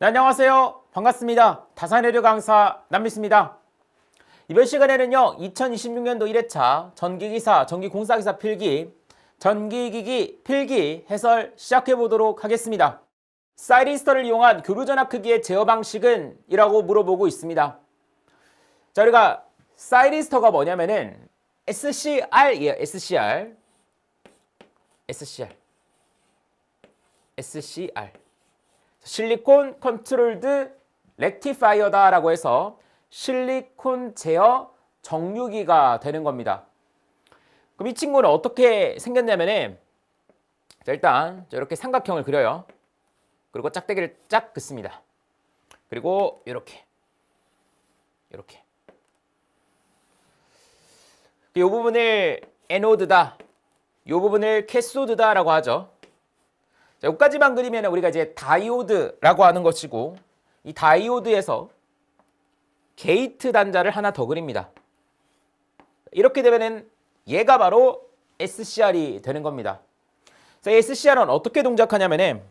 네, 안녕하세요. 반갑습니다. 다산해류 강사 남미스입니다. 이번 시간에는요, 2026년도 1회차 전기기사, 전기공사기사 필기, 전기기기 필기 해설 시작해 보도록 하겠습니다. 사이리스터를 이용한 교류전압 크기의 제어 방식은? 이라고 물어보고 있습니다. 자, 우리가 사이리스터가 뭐냐면은 SCR이에요. SCR. 실리콘 컨트롤드 렉티파이어다 라고 해서 실리콘 제어 정류기가 되는 겁니다. 그럼 이 친구는 어떻게 생겼냐면은, 자, 일단 이렇게 삼각형을 그려요. 그리고 짝대기를 짝 긋습니다. 그리고 이렇게 이 부분을 에노드다, 이 부분을 캐소드다 라고 하죠. 자, 여기까지만 그리면 우리가 이제 다이오드라고 하는 것이고, 이 다이오드에서 게이트 단자를 하나 더 그립니다. 이렇게 되면은 얘가 바로 SCR이 되는 겁니다. 자, SCR은 어떻게 동작하냐면은,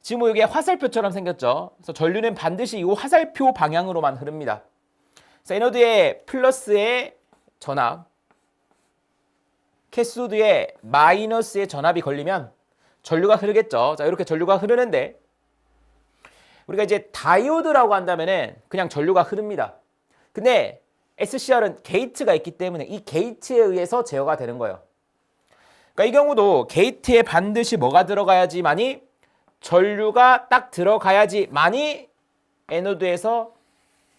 지금 이게 화살표처럼 생겼죠. 그래서 전류는 반드시 이 화살표 방향으로만 흐릅니다. 그래서 에노드의 플러스의 전압, 캐소드의 마이너스의 전압이 걸리면 전류가 흐르겠죠. 자, 이렇게 전류가 흐르는데, 우리가 이제 다이오드라고 한다면은 그냥 전류가 흐릅니다. 근데 SCR은 게이트가 있기 때문에 이 게이트에 의해서 제어가 되는 거예요. 그러니까 이 경우도 게이트에 반드시 뭐가 들어가야지만이, 전류가 딱 들어가야지만이 에노드에서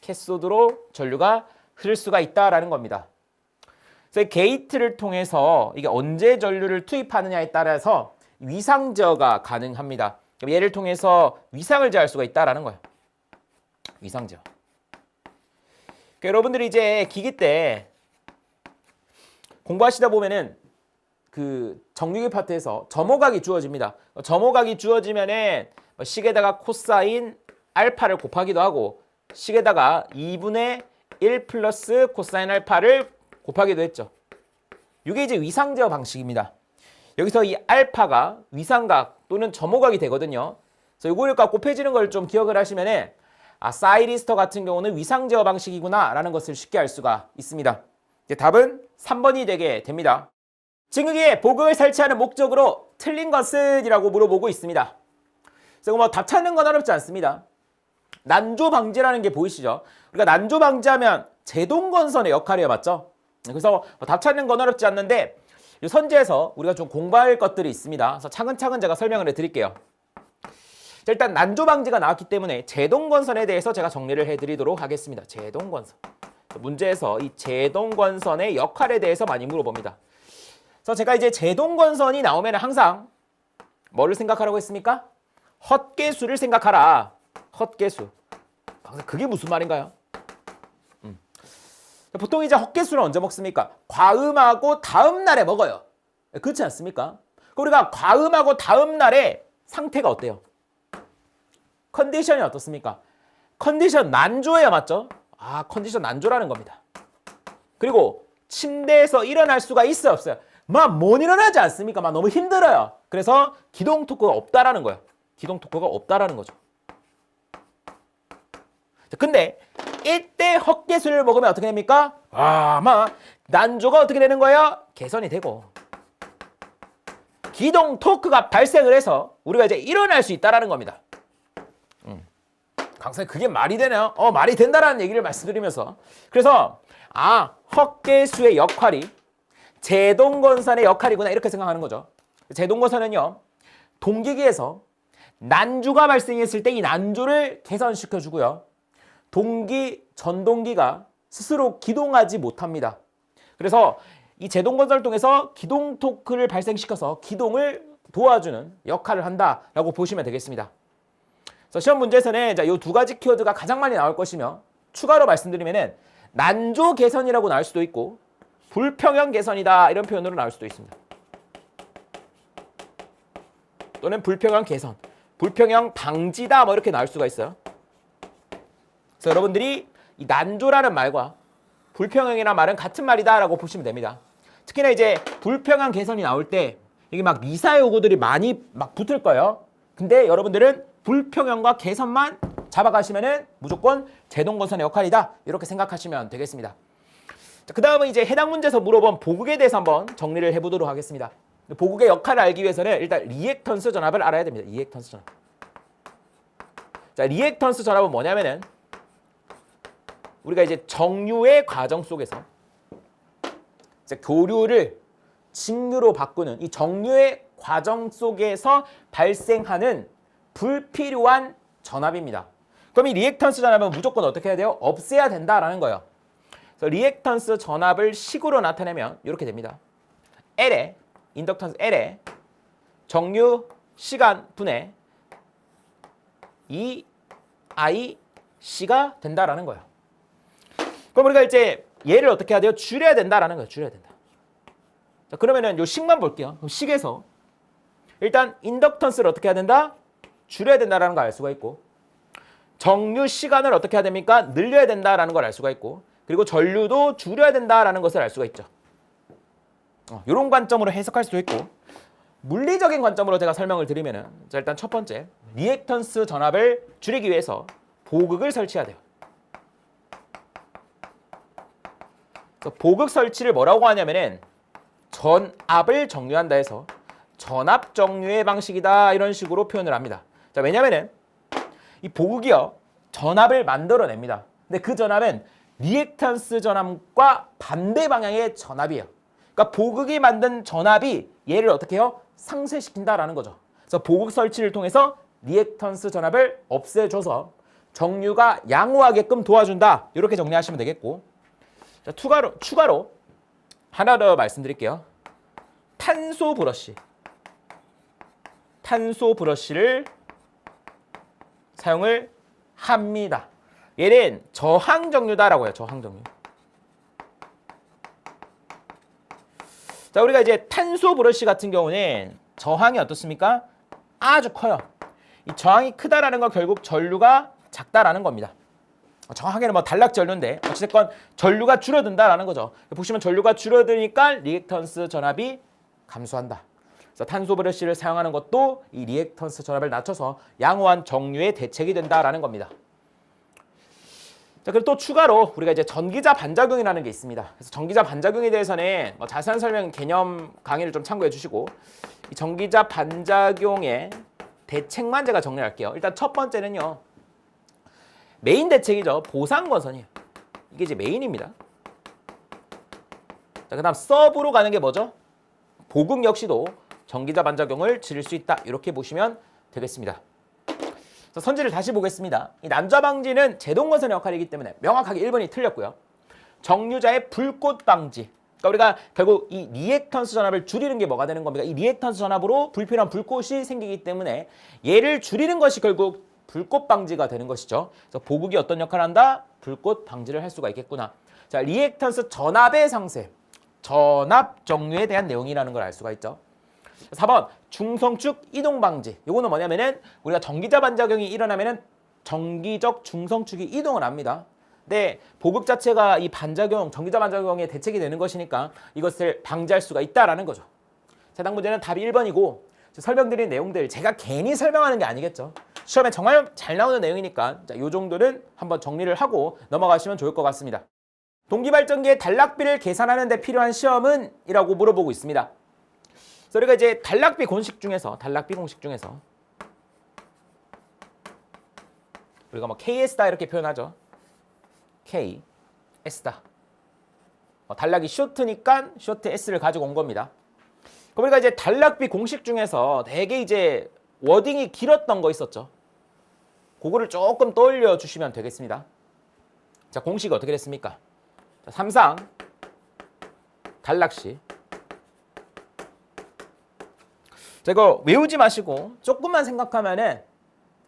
캐소드로 전류가 흐를 수가 있다라는 겁니다. 그래서 게이트를 통해서 이게 언제 전류를 투입하느냐에 따라서 위상 제어가 가능합니다. 얘를 통해서 위상을 제어할 수가 있다라는 거예요. 위상 제어. 그러니까 여러분들이 이제 기기 때 공부하시다 보면은 그 정류기 파트에서 점호각이 주어집니다. 점호각이 주어지면은 식에다가 코사인 알파를 곱하기도 하고, 식에다가 2분의 1 플러스 코사인 알파를 곱하기도 했죠. 이게 이제 위상 제어 방식입니다. 여기서 이 알파가 위상각 또는 점호각이 되거든요. 그래서 이거를 곱해지는 걸 좀 기억을 하시면은, 사이리스터 같은 경우는 위상 제어 방식이구나 라는 것을 쉽게 알 수가 있습니다. 이제 답은 3번이 되게 됩니다. 증기기에 보급을 설치하는 목적으로 틀린 것은? 이라고 물어보고 있습니다. 그래서 뭐 답 찾는 건 어렵지 않습니다. 난조 방지라는 게 보이시죠? 우리가 난조 방지하면 제동건선의 역할이에요, 맞죠? 그래서 답 찾는 건 어렵지 않는데, 이 선지에서 우리가 좀 공부할 것들이 있습니다. 그래서 차근차근 제가 설명을 해드릴게요. 자, 일단 난조 방지가 나왔기 때문에 제동건선에 대해서 제가 정리를 해드리도록 하겠습니다. 제동건선. 문제에서 이 제동건선의 역할에 대해서 많이 물어봅니다. 그래서 제가 이제 제동건선이 나오면 항상 뭐를 생각하라고 했습니까? 헛개수를 생각하라. 헛개수. 그게 무슨 말인가요? 보통 이제 헛개수를 언제 먹습니까? 과음하고 다음 날에 먹어요. 그렇지 않습니까? 우리가 과음하고 다음 날에 상태가 어때요? 컨디션이 어떻습니까? 컨디션 난조예요, 맞죠? 컨디션 난조라는 겁니다. 그리고 침대에서 일어날 수가 있어요, 없어요? 못 일어나지 않습니까? 너무 힘들어요. 그래서 기동 토크가 없다라는 거예요. 기동 토크가 없다라는 거죠. 근데 이때 헛개수를 먹으면 어떻게 됩니까? 난조가 어떻게 되는 거예요? 개선이 되고 기동 토크가 발생을 해서 우리가 이제 일어날 수 있다라는 겁니다. 강사님, 그게 말이 되나요? 말이 된다라는 얘기를 말씀드리면서, 그래서 헛개수의 역할이 제동건선의 역할이구나, 이렇게 생각하는 거죠. 제동건선은요, 동기기에서 난조가 발생했을 때 이 난조를 개선시켜 주고요, 전동기가 스스로 기동하지 못합니다. 그래서 이 제동건선을 통해서 기동 토크를 발생시켜서 기동을 도와주는 역할을 한다라고 보시면 되겠습니다. 그래서 시험 문제에서는 이 두 가지 키워드가 가장 많이 나올 것이며, 추가로 말씀드리면은 난조 개선이라고 나올 수도 있고, 불평형 개선이다 이런 표현으로 나올 수도 있습니다. 또는 불평형 개선, 불평형 방지다 이렇게 나올 수가 있어요. 그래서 여러분들이 이 난조라는 말과 불평형이라는 말은 같은 말이다라고 보시면 됩니다. 특히나 이제 불평형 개선이 나올 때 이게 미사 요구들이 많이 붙을 거예요. 근데 여러분들은 불평형과 개선만 잡아가시면은 무조건 제동건선의 역할이다. 이렇게 생각하시면 되겠습니다. 자, 그 다음은 이제 해당 문제에서 물어본 보극에 대해서 한번 정리를 해보도록 하겠습니다. 보극의 역할을 알기 위해서는 일단 리액턴스 전압을 알아야 됩니다. 리액턴스 전압. 자, 리액턴스 전압은 뭐냐면은 우리가 이제 정류의 과정 속에서 이제 교류를 직류로 바꾸는 이 정류의 과정 속에서 발생하는 불필요한 전압입니다. 그럼 이 리액턴스 전압은 무조건 어떻게 해야 돼요? 없애야 된다라는 거예요. 그래서 리액턴스 전압을 식으로 나타내면 이렇게 됩니다. L에 인덕턴스 L에 정류 시간 분의 이 IC가 된다라는 거예요. 그럼 우리가 이제 얘를 어떻게 해야 돼요? 줄여야 된다라는 거예요. 줄여야 된다. 자, 그러면은 요 식만 볼게요. 그럼 식에서 일단 인덕턴스를 어떻게 해야 된다? 줄여야 된다라는 걸 알 수가 있고, 정류 시간을 어떻게 해야 됩니까? 늘려야 된다라는 걸 알 수가 있고, 그리고 전류도 줄여야 된다라는 것을 알 수가 있죠. 이런 관점으로 해석할 수도 있고, 물리적인 관점으로 제가 설명을 드리면은, 자, 일단 첫 번째, 리액턴스 전압을 줄이기 위해서 보극을 설치해야 돼요. 그래서 보극 설치를 뭐라고 하냐면은 전압을 정류한다 해서 전압 정류의 방식이다, 이런 식으로 표현을 합니다. 자, 왜냐면은 이 보극이요, 전압을 만들어냅니다. 근데 그 전압은 리액턴스 전압과 반대 방향의 전압이에요. 그러니까 보극이 만든 전압이 얘를 어떻게 해요? 상쇄시킨다라는 거죠. 그래서 보극 설치를 통해서 리액턴스 전압을 없애줘서 정류가 양호하게끔 도와준다. 이렇게 정리하시면 되겠고, 자, 추가로 하나 더 말씀드릴게요. 탄소 브러쉬를 사용을 합니다. 얘는 저항 정류다라고 해요. 저항 정류. 자, 우리가 이제 탄소 브러쉬 같은 경우는 저항이 어떻습니까? 아주 커요. 이 저항이 크다라는 건 결국 전류가 작다라는 겁니다. 정확하게는 뭐 단락 전류인데 어쨌든 전류가 줄어든다라는 거죠. 보시면 전류가 줄어드니까 리액턴스 전압이 감소한다. 그래서 탄소 브러쉬를 사용하는 것도 이 리액턴스 전압을 낮춰서 양호한 정류의 대책이 된다라는 겁니다. 자, 그리고 또 추가로 우리가 이제 전기자 반작용이라는 게 있습니다. 그래서 전기자 반작용에 대해서는 뭐 자세한 설명 개념 강의를 좀 참고해 주시고, 이 전기자 반작용의 대책만 제가 정리할게요. 일단 첫 번째는요, 메인 대책이죠. 보상건선이에요. 이게 이제 메인입니다. 자, 그다음 서브로 가는 게 뭐죠? 보극 역시도 전기자 반작용을 줄일 수 있다. 이렇게 보시면 되겠습니다. 자, 선지를 다시 보겠습니다. 이 난좌 방지는 제동건선의 역할이기 때문에 명확하게 1번이 틀렸고요. 정류자의 불꽃 방지. 그러니까 우리가 결국 이 리액턴스 전압을 줄이는 게 뭐가 되는 겁니까? 이 리액턴스 전압으로 불필요한 불꽃이 생기기 때문에 얘를 줄이는 것이 결국 불꽃 방지가 되는 것이죠. 그래서 보극이 어떤 역할을 한다? 불꽃 방지를 할 수가 있겠구나. 자, 리액턴스 전압의 상쇄. 전압 정류에 대한 내용이라는 걸 알 수가 있죠. 4번 중성축 이동 방지. 요거는 뭐냐면은 우리가 전기자 반작용이 일어나면은 전기적 중성축이 이동을 합니다. 근데 보극 자체가 이 반작용, 전기자 반작용에 대책이 되는 것이니까 이것을 방지할 수가 있다라는 거죠. 해당 문제는 답이 1번이고, 설명드린 내용들 제가 괜히 설명하는 게 아니겠죠. 시험에 정말 잘 나오는 내용이니까 자, 요 정도는 한번 정리를 하고 넘어가시면 좋을 것 같습니다. 동기발전기의 단락비를 계산하는 데 필요한 시험은? 이라고 물어보고 있습니다. 그래서 우리가 이제 단락비 공식 중에서 우리가 뭐 KS다 이렇게 표현하죠. K, S다. 단락이 쇼트니까 쇼트 S를 가지고 온 겁니다. 그럼 우리가 이제 단락비 공식 중에서 되게 이제 워딩이 길었던 거 있었죠. 그거를 조금 떠올려 주시면 되겠습니다. 자, 공식이 어떻게 됐습니까? 자, 삼상 단락시. 자, 이거 외우지 마시고 조금만 생각하면은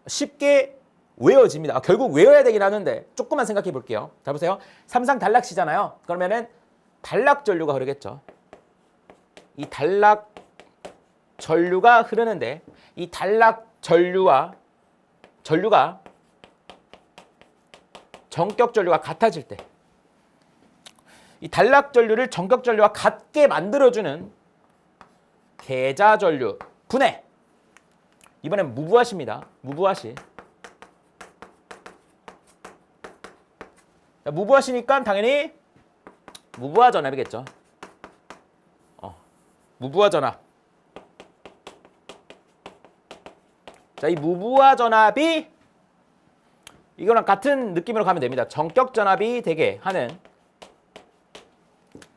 쉽게 외워집니다. 결국 외워야 되긴 하는데 조금만 생각해 볼게요. 자, 보세요. 삼상 단락시잖아요. 그러면은 단락 전류가 흐르겠죠. 이 단락 전류가 흐르는데 이 단락 전류가 전격 전류가 같아질 때 이 단락 전류를 전격 전류와 같게 만들어주는 계자 전류 분해, 이번엔 무부하시입니다. 무부하시. 자, 무부하시니까 당연히 무부하 전압이겠죠. 무부하 전압. 자, 이 무부하 전압이 이거랑 같은 느낌으로 가면 됩니다. 전격 전압이 되게 하는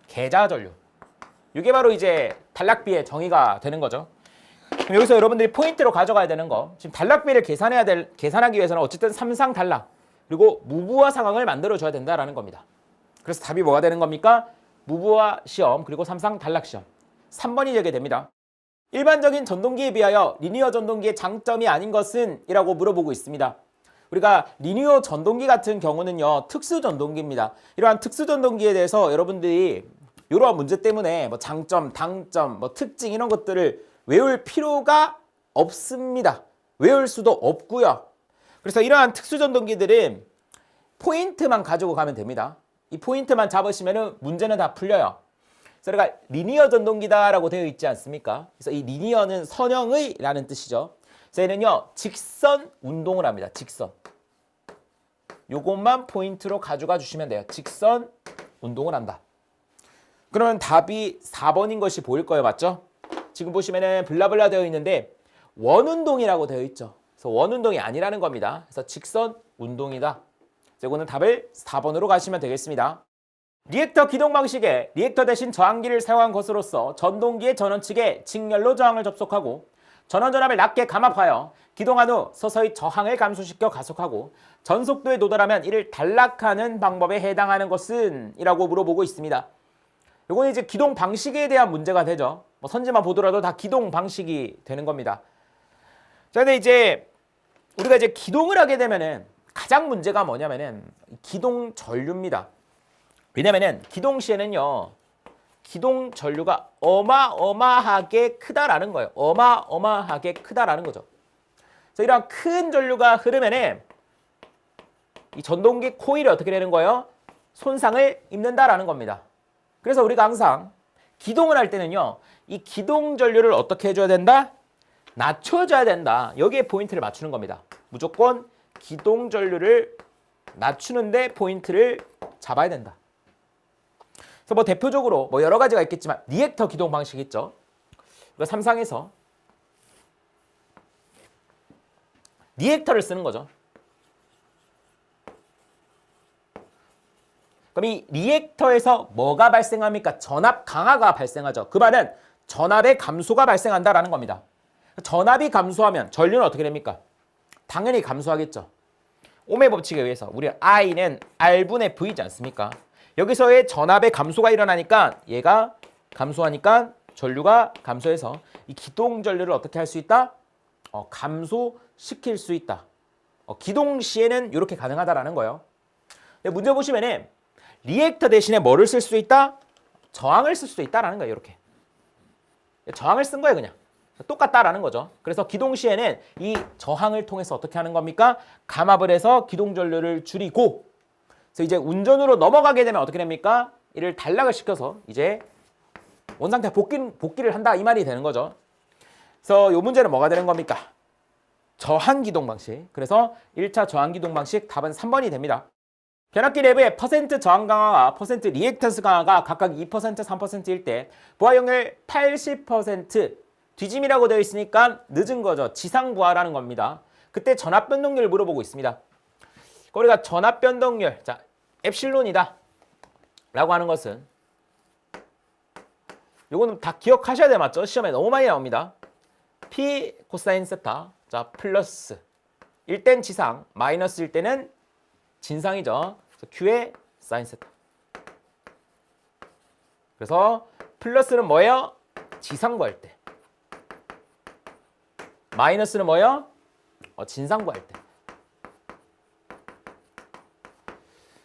계좌 전류. 이게 바로 이제 단락비의 정의가 되는 거죠. 그럼 여기서 여러분들이 포인트로 가져가야 되는 거, 지금 단락비를 계산하기 위해서는 어쨌든 삼상 단락 그리고 무부하 상황을 만들어 줘야 된다라는 겁니다. 그래서 답이 뭐가 되는 겁니까? 무부하 시험 그리고 삼상 단락 시험. 3번이 되게 됩니다. 일반적인 전동기에 비하여 리니어 전동기의 장점이 아닌 것은? 이라고 물어보고 있습니다. 우리가 리니어 전동기 같은 경우는요, 특수 전동기입니다. 이러한 특수 전동기에 대해서 여러분들이 이러한 문제 때문에 뭐 장점, 단점, 뭐 특징 이런 것들을 외울 필요가 없습니다. 외울 수도 없고요. 그래서 이러한 특수 전동기들은 포인트만 가지고 가면 됩니다. 이 포인트만 잡으시면 문제는 다 풀려요. 그래서 우리가 리니어 전동기다라고 되어 있지 않습니까? 그래서 이 리니어는 선형의라는 뜻이죠. 그래서 얘는요, 직선 운동을 합니다. 직선. 요것만 포인트로 가져가 주시면 돼요. 직선 운동을 한다. 그러면 답이 4번인 것이 보일 거예요. 맞죠? 지금 보시면은 블라블라 되어 있는데 원운동이라고 되어 있죠. 그래서 원운동이 아니라는 겁니다. 그래서 직선 운동이다. 이거는 답을 4번으로 가시면 되겠습니다. 리액터 기동 방식에 리액터 대신 저항기를 사용한 것으로서 전동기의 전원 측에 직렬로 저항을 접속하고 전원 전압을 낮게 감압하여 기동한 후 서서히 저항을 감소시켜 가속하고 전속도에 도달하면 이를 단락하는 방법에 해당하는 것은? 이라고 물어보고 있습니다. 이거는 이제 기동 방식에 대한 문제가 되죠. 뭐 선지만 보더라도 다 기동 방식이 되는 겁니다. 자, 근데 이제 우리가 이제 기동을 하게 되면은 가장 문제가 뭐냐면은 기동 전류입니다. 왜냐면은 기동 시에는요, 기동 전류가 어마어마하게 크다라는 거예요. 어마어마하게 크다라는 거죠. 그래서 이런 큰 전류가 흐르면은 이 전동기 코일이 어떻게 되는 거예요? 손상을 입는다라는 겁니다. 그래서 우리가 항상 기동을 할 때는요, 이 기동 전류를 어떻게 해줘야 된다? 낮춰줘야 된다. 여기에 포인트를 맞추는 겁니다. 무조건 기동 전류를 낮추는데 포인트를 잡아야 된다. 그래서 뭐 대표적으로 뭐 여러 가지가 있겠지만 리액터 기동 방식 있죠. 그러니까 삼상에서 리액터를 쓰는 거죠. 그럼 이 리액터에서 뭐가 발생합니까? 전압 강화가 발생하죠. 그 말은 전압의 감소가 발생한다라는 겁니다. 전압이 감소하면 전류는 어떻게 됩니까? 당연히 감소하겠죠. 옴의 법칙에 의해서 우리 I는 R분의 V지 않습니까? 여기서의 전압의 감소가 일어나니까 얘가 감소하니까 전류가 감소해서 이 기동 전류를 어떻게 할 수 있다? 감소시킬 수 있다. 기동 시에는 이렇게 가능하다라는 거예요. 근데 문제 보시면은 리액터 대신에 뭐를 쓸 수 있다? 저항을 쓸 수 있다라는 거예요. 이렇게 저항을 쓴 거예요, 그냥. 똑같다라는 거죠. 그래서 기동 시에는 이 저항을 통해서 어떻게 하는 겁니까? 감압을 해서 기동 전류를 줄이고, 그래서 이제 운전으로 넘어가게 되면 어떻게 됩니까? 이를 단락을 시켜서 이제 원상태 복귀를 한다, 이 말이 되는 거죠. 그래서 이 문제는 뭐가 되는 겁니까? 저항 기동 방식. 그래서 1차 저항 기동 방식 답은 3번이 됩니다. 변압기 내부의 퍼센트 저항 강화와 퍼센트 리액턴스 강화가 각각 2%, 3%일 때 부하용률 80% 뒤짐이라고 되어 있으니까 늦은 거죠. 지상 부하라는 겁니다. 그때 전압 변동률을 물어보고 있습니다. 우리가 전압 변동률, 자, 엡실론이다 라고 하는 것은 요거는 다 기억하셔야 돼요. 맞죠? 시험에 너무 많이 나옵니다. P 코사인 세타, 자, 플러스 1땐 지상, 마이너스 1땐은 진상이죠. 그래서 Q의 사인 세타. 그래서 플러스는 뭐예요? 지상 구할 때. 마이너스는 뭐예요? 진상 구할 때.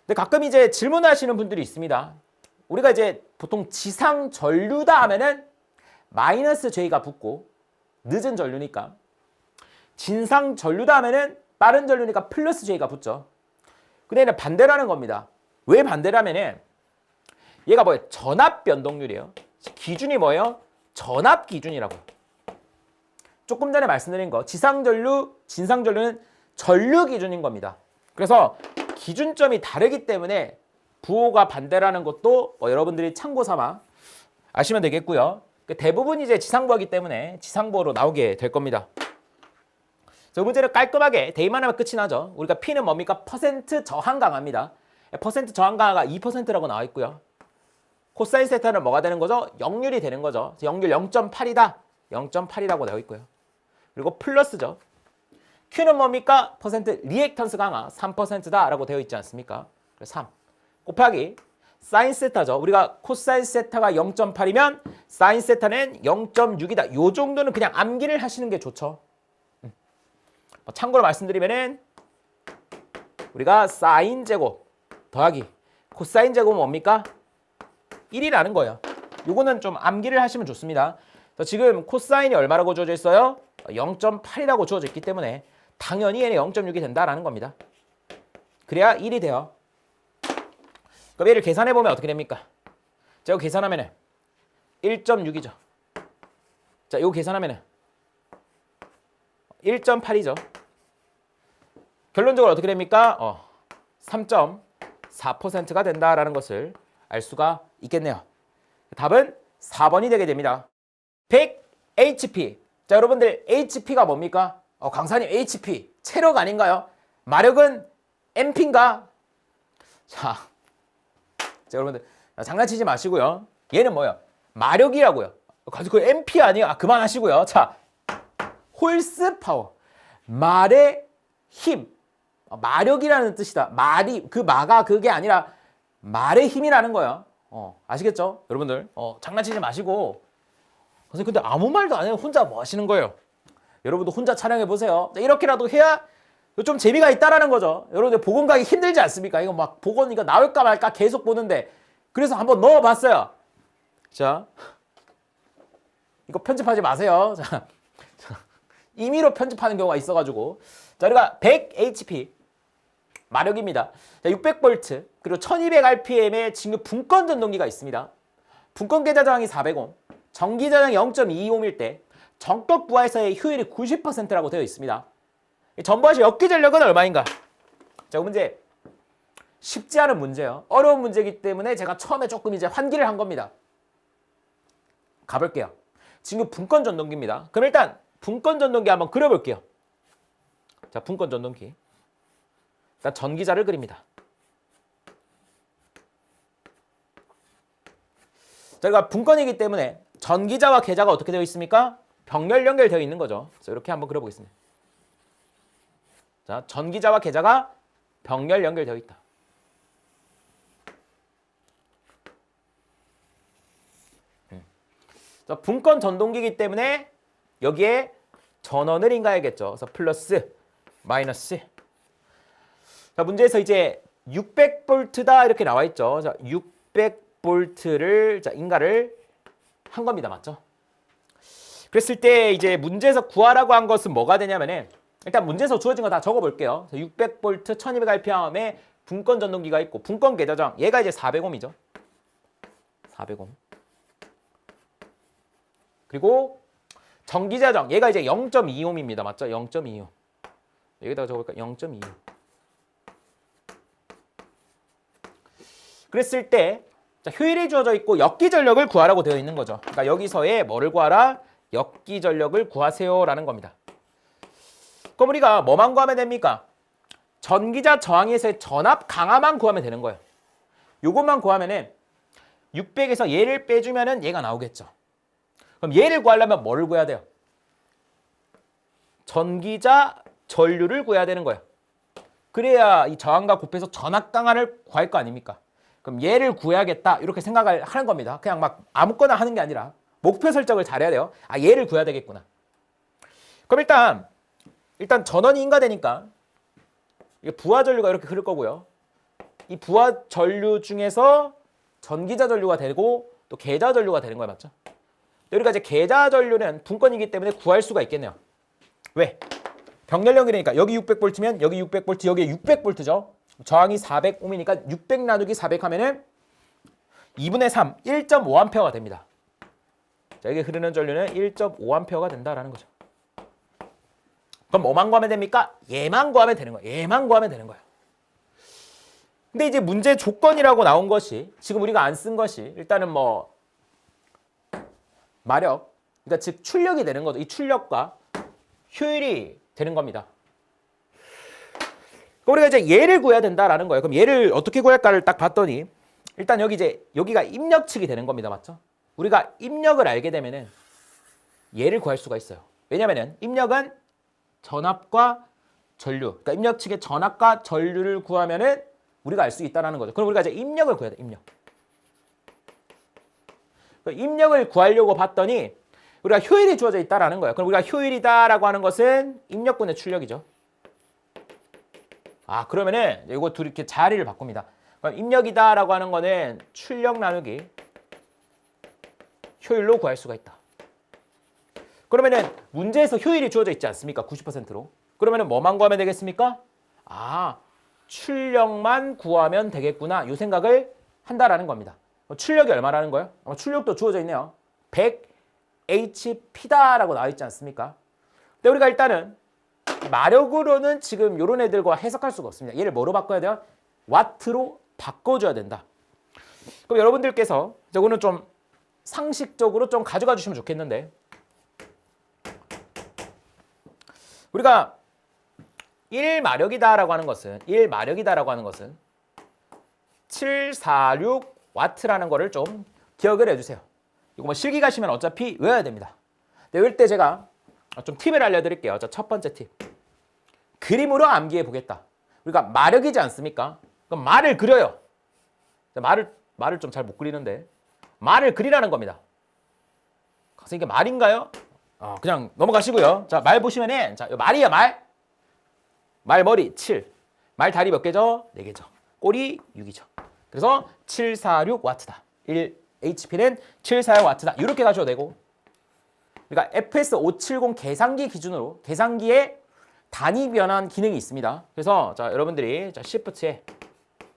근데 가끔 이제 질문하시는 분들이 있습니다. 우리가 이제 보통 지상 전류다 하면은 마이너스 J가 붙고 늦은 전류니까, 진상 전류다 하면은 빠른 전류니까 플러스 J가 붙죠. 근데 얘는 반대라는 겁니다. 왜 반대라면은 얘가 뭐예요? 전압 변동률이에요. 기준이 뭐예요? 전압 기준이라고. 조금 전에 말씀드린 거 지상전류, 진상전류는 전류 기준인 겁니다. 그래서 기준점이 다르기 때문에 부호가 반대라는 것도 여러분들이 참고 삼아 아시면 되겠고요. 대부분 이제 지상부하기 때문에 지상부호로 나오게 될 겁니다. 이 문제는 깔끔하게 대입만 하면 끝이 나죠. 우리가 P는 뭡니까? 퍼센트 저항 강화입니다. 퍼센트 저항 강화가 2%라고 나와 있고요. 코사인 세타는 뭐가 되는 거죠? 역률이 되는 거죠. 역률 0.8이다. 0.8이라고 되어 있고요. 그리고 플러스죠. Q는 뭡니까? 퍼센트 리액턴스 강화 3%다 라고 되어 있지 않습니까? 3 곱하기 사인 세타죠. 우리가 코사인 세타가 0.8이면 사인 세타는 0.6이다. 요 정도는 그냥 암기를 하시는 게 좋죠. 참고로 말씀드리면은 우리가 사인 제곱 더하기 코사인 제곱은 뭡니까? 1이라는 거예요. 요거는 좀 암기를 하시면 좋습니다. 지금 코사인이 얼마라고 주어져 있어요? 0.8이라고 주어져 있기 때문에 당연히 얘는 0.6이 된다라는 겁니다. 그래야 1이 돼요. 그럼 얘를 계산해보면 어떻게 됩니까? 자, 이거 계산하면은 1.6이죠. 자, 이거 계산하면은 1.8이죠. 결론적으로 어떻게 됩니까? 3.4%가 된다라는 것을 알 수가 있겠네요. 답은 4번이 되게 됩니다. 100HP. 자, 여러분들 HP가 뭡니까? 강사님 HP 체력 아닌가요? 마력은 MP인가? 자, 여러분들 장난치지 마시고요. 얘는 뭐예요? 마력이라고요. 그 MP 아니에요? 그만하시고요. 자, 홀스 파워. 말의 힘. 마력이라는 뜻이다. 말이 그 마가 그게 아니라 말의 힘이라는 거예요. 아시겠죠? 여러분들 장난치지 마시고. 선생님 근데 아무 말도 안 해요. 혼자 뭐 하시는 거예요? 여러분도 혼자 촬영해 보세요. 이렇게라도 해야 좀 재미가 있다라는 거죠. 여러분들 복원 가기 힘들지 않습니까? 이거 막 복원 이거 나올까 말까 계속 보는데 그래서 한번 넣어봤어요. 자, 이거 편집하지 마세요. 자, 임의로 편집하는 경우가 있어가지고 자, 우리가 100HP 마력입니다. 자, 600V 그리고 1200rpm의 진급 분권 전동기가 있습니다. 분권 계좌 저항이 400옴, 전기 저항이 0.25옴일 때 전격 부하에서의 효율이 90%라고 되어 있습니다. 전부하시 역기 전력은 얼마인가? 자, 이 문제 쉽지 않은 문제예요. 어려운 문제이기 때문에 제가 처음에 조금 이제 환기를 한 겁니다. 가볼게요. 진급 분권 전동기입니다. 그럼 일단 분권 전동기 한번 그려볼게요. 자, 분권 전동기. 일단 전기자를 그립니다. 저희가 분권이기 때문에 전기자와 계자가 어떻게 되어 있습니까? 병렬 연결되어 있는 거죠. 그래서 이렇게 한번 그려보겠습니다. 자, 전기자와 계자가 병렬 연결되어 있다. 자, 분권 전동기이기 때문에 여기에 전원을 인가해야겠죠. 그래서 플러스, 마이너스. 자, 문제에서 이제 600V다 이렇게 나와 있죠. 자, 600V를 자, 인가를 한 겁니다. 맞죠? 그랬을 때 이제 문제에서 구하라고 한 것은 뭐가 되냐면은 일단 문제에서 주어진 거 다 적어 볼게요. 600V 1200rpm의 분권 전동기가 있고 분권 계좌 저항 얘가 이제 400옴이죠. 400옴. 그리고 전기자 저항 얘가 이제 0.25옴입니다. 맞죠? 0.25. 여기다가 적어 볼까요? 0.25. 그랬을 때 자, 효율이 주어져 있고 역기 전력을 구하라고 되어 있는 거죠. 그러니까 여기서의 뭐를 구하라? 역기 전력을 구하세요라는 겁니다. 그럼 우리가 뭐만 구하면 됩니까? 전기자 저항에서의 전압 강화만 구하면 되는 거예요. 요것만 구하면은 600에서 얘를 빼주면은 얘가 나오겠죠. 그럼 얘를 구하려면 뭐를 구해야 돼요? 전기자 전류를 구해야 되는 거예요. 그래야 이 저항과 곱해서 전압 강화를 구할 거 아닙니까? 그럼 얘를 구해야겠다 이렇게 생각을 하는 겁니다. 그냥 막 아무거나 하는 게 아니라 목표 설정을 잘해야 돼요. 아, 얘를 구해야 되겠구나. 그럼 일단 전원이 인가되니까 부하 전류가 이렇게 흐를 거고요. 이 부하 전류 중에서 전기자 전류가 되고 또 계자 전류가 되는 거예요. 맞죠? 우리가 이제 계자 전류는 분권이기 때문에 구할 수가 있겠네요. 왜? 병렬 연결이니까 여기 600V면 여기 600V, 여기 600V죠. 저항이 400옴이니까 600 나누기 400 하면은 2분의 3, 1.5A가 됩니다. 자, 여기 흐르는 전류는 1.5A가 된다라는 거죠. 그럼 뭐만 구하면 됩니까? 얘만 구하면 되는 거예요. 얘만 구하면 되는 거예요. 근데 이제 문제 조건이라고 나온 것이 지금 우리가 안 쓴 것이 일단은 뭐 마력, 그러니까 즉 출력이 되는 거죠. 이 출력과 효율이 되는 겁니다. 우리가 이제 얘를 구해야 된다라는 거예요. 그럼 얘를 어떻게 구할까를 딱 봤더니 일단 여기가 입력 측이 되는 겁니다. 맞죠? 우리가 입력을 알게 되면은 얘를 구할 수가 있어요. 왜냐면은 입력은 전압과 전류. 그러니까 입력 측의 전압과 전류를 구하면은 우리가 알 수 있다라는 거죠. 그럼 우리가 이제 입력을 구해야 돼. 입력. 입력을 구하려고 봤더니 우리가 효율이 주어져 있다라는 거예요. 그럼 우리가 효율이다라고 하는 것은 입력분의 출력이죠. 아, 그러면은 이거 둘이 이렇게 자리를 바꿉니다. 그럼 입력이다라고 하는 거는 출력 나누기 효율로 구할 수가 있다. 그러면은 문제에서 효율이 주어져 있지 않습니까? 90%로. 그러면은 뭐만 구하면 되겠습니까? 아, 출력만 구하면 되겠구나. 이 생각을 한다라는 겁니다. 출력이 얼마라는 거예요? 출력도 주어져 있네요. 100HP다라고 나와 있지 않습니까? 근데 우리가 일단은 마력으로는 지금 이런 애들과 해석할 수가 없습니다. 얘를 뭐로 바꿔야 돼요? 와트로 바꿔줘야 된다. 그럼 여러분들께서 이거는 좀 상식적으로 좀 가져가 주시면 좋겠는데 우리가 1마력이다라고 하는 것은 746W라는 거를 좀 기억을 해주세요. 이거 뭐 실기 가시면 어차피 외워야 됩니다. 근데 외울 때 제가 좀 팁을 알려드릴게요. 자, 첫 번째 팁. 그림으로 암기해 보겠다. 우리가 마력이지 않습니까? 그럼 말을 그려요. 말을 좀 잘 못 그리는데 말을 그리라는 겁니다. 선생님 이게 말인가요? 그냥 넘어가시고요. 자, 말 보시면은 자, 말이야 말. 말 머리 7. 말 다리 몇 개죠? 4개죠. 꼬리 6이죠. 그래서 746W다. 1HP는 746W다. 이렇게 가셔도 되고 그러니까 FS570 계산기 기준으로 계산기에 단위 변환 기능이 있습니다. 그래서 자, 여러분들이 자, Shift에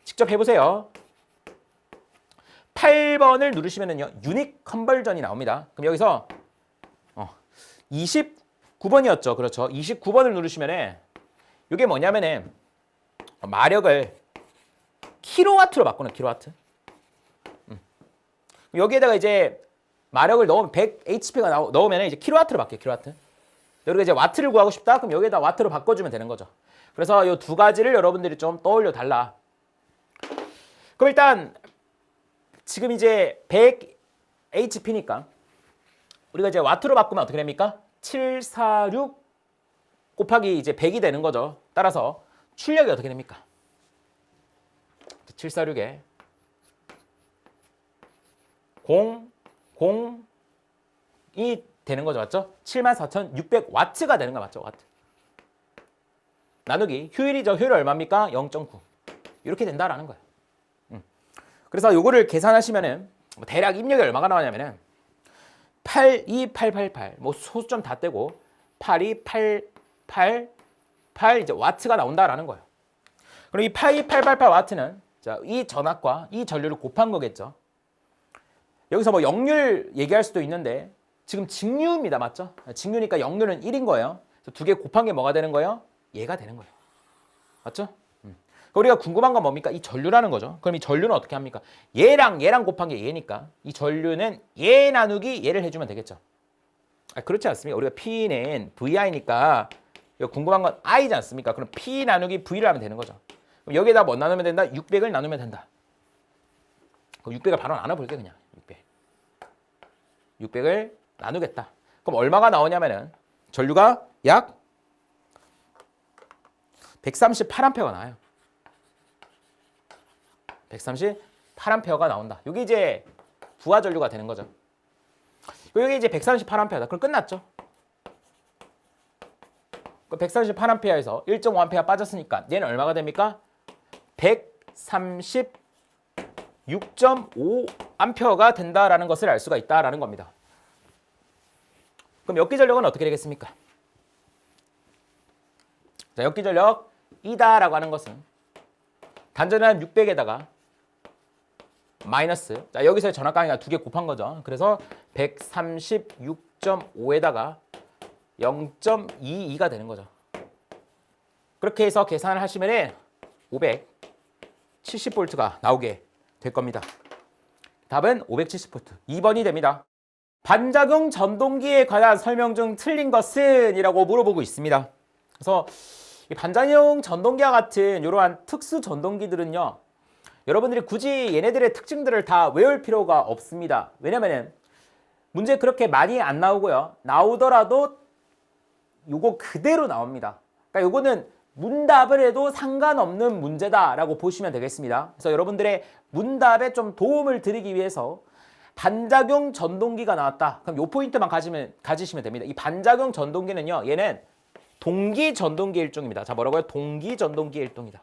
직접 해보세요. 8번을 누르시면은요. 유닉 컨버전이 나옵니다. 그럼 여기서 29번이었죠. 그렇죠. 29번을 누르시면은 이게 뭐냐면은 마력을 킬로와트로 바꾸는 킬로와트. 여기에다가 이제 마력을 넣으면 100HP가 넣으면 이제 킬로와트로 바뀌어요. 킬로와트. 여기가 이제 와트를 구하고 싶다. 그럼 여기에다 와트로 바꿔주면 되는 거죠. 그래서 이 두 가지를 여러분들이 좀 떠올려 달라. 그럼 일단 지금 이제 100HP니까 우리가 이제 와트로 바꾸면 어떻게 됩니까? 746 곱하기 이제 100이 되는 거죠. 따라서 출력이 어떻게 됩니까? 746에 0이 되는 거죠. 맞죠? 74,600W가 되는 거 맞죠? 와트. 나누기 효율이죠. 효율 얼마입니까? 0.9. 이렇게 된다라는 거예요. 그래서 요거를 계산하시면은 대략 입력이 얼마가 나오냐면은 82888 뭐 소수점 다 떼고 82888 이제 와트가 나온다라는 거예요. 그럼 이 82888 와트는 자, 이 전압과 이 전류를 곱한 거겠죠. 여기서 뭐 역률 얘기할 수도 있는데 지금 직류입니다. 맞죠? 직류니까 역률은 1인 거예요. 두 개 곱한 게 뭐가 되는 거예요? 얘가 되는 거예요. 맞죠? 우리가 궁금한 건 뭡니까? 이 전류라는 거죠. 그럼 이 전류는 어떻게 합니까? 얘랑 곱한 게 얘니까 이 전류는 얘 나누기 얘를 해주면 되겠죠. 그렇지 않습니까? 우리가 P는 VI니까 궁금한 건 I지 않습니까? 그럼 P 나누기 V를 하면 되는 거죠. 그럼 여기에다 뭐 나누면 된다? 600을 나누면 된다. 그럼 600을 바로 나눠볼게 그냥. 600을 나누겠다. 그럼 얼마가 나오냐면은 전류가 약 138A가 나와요. 138A가 나온다. 이게 이제 부하 전류가 되는 거죠. 여기 이제 138A다. 그럼 끝났죠. 138A에서 1.5A 빠졌으니까 얘는 얼마가 됩니까? 136.5A가 된다라는 것을 알 수가 있다라는 겁니다. 그럼 역기 전력은 어떻게 되겠습니까? 자, 역기 전력 이다라고 하는 것은 단전한 600에다가 마이너스, 자, 여기서 전압강이가 두 개 곱한 거죠. 그래서 136.5에다가 0.22가 되는 거죠. 그렇게 해서 계산을 하시면은 570V가 나오게 될 겁니다. 답은 570V. 2번이 됩니다. 반작용 전동기에 관한 설명 중 틀린 것은? 이라고 물어보고 있습니다. 그래서 이 반작용 전동기와 같은 이러한 특수 전동기들은요, 여러분들이 굳이 얘네들의 특징들을 다 외울 필요가 없습니다. 왜냐면은 문제 그렇게 많이 안 나오고요. 나오더라도 요거 그대로 나옵니다. 그러니까 요거는 문답을 해도 상관없는 문제다라고 보시면 되겠습니다. 그래서 여러분들의 문답에 좀 도움을 드리기 위해서 반작용 전동기가 나왔다. 그럼 요 포인트만 가지시면 됩니다. 이 반작용 전동기는요, 얘는 동기 전동기 일종입니다. 자, 뭐라고요? 동기 전동기 일종이다.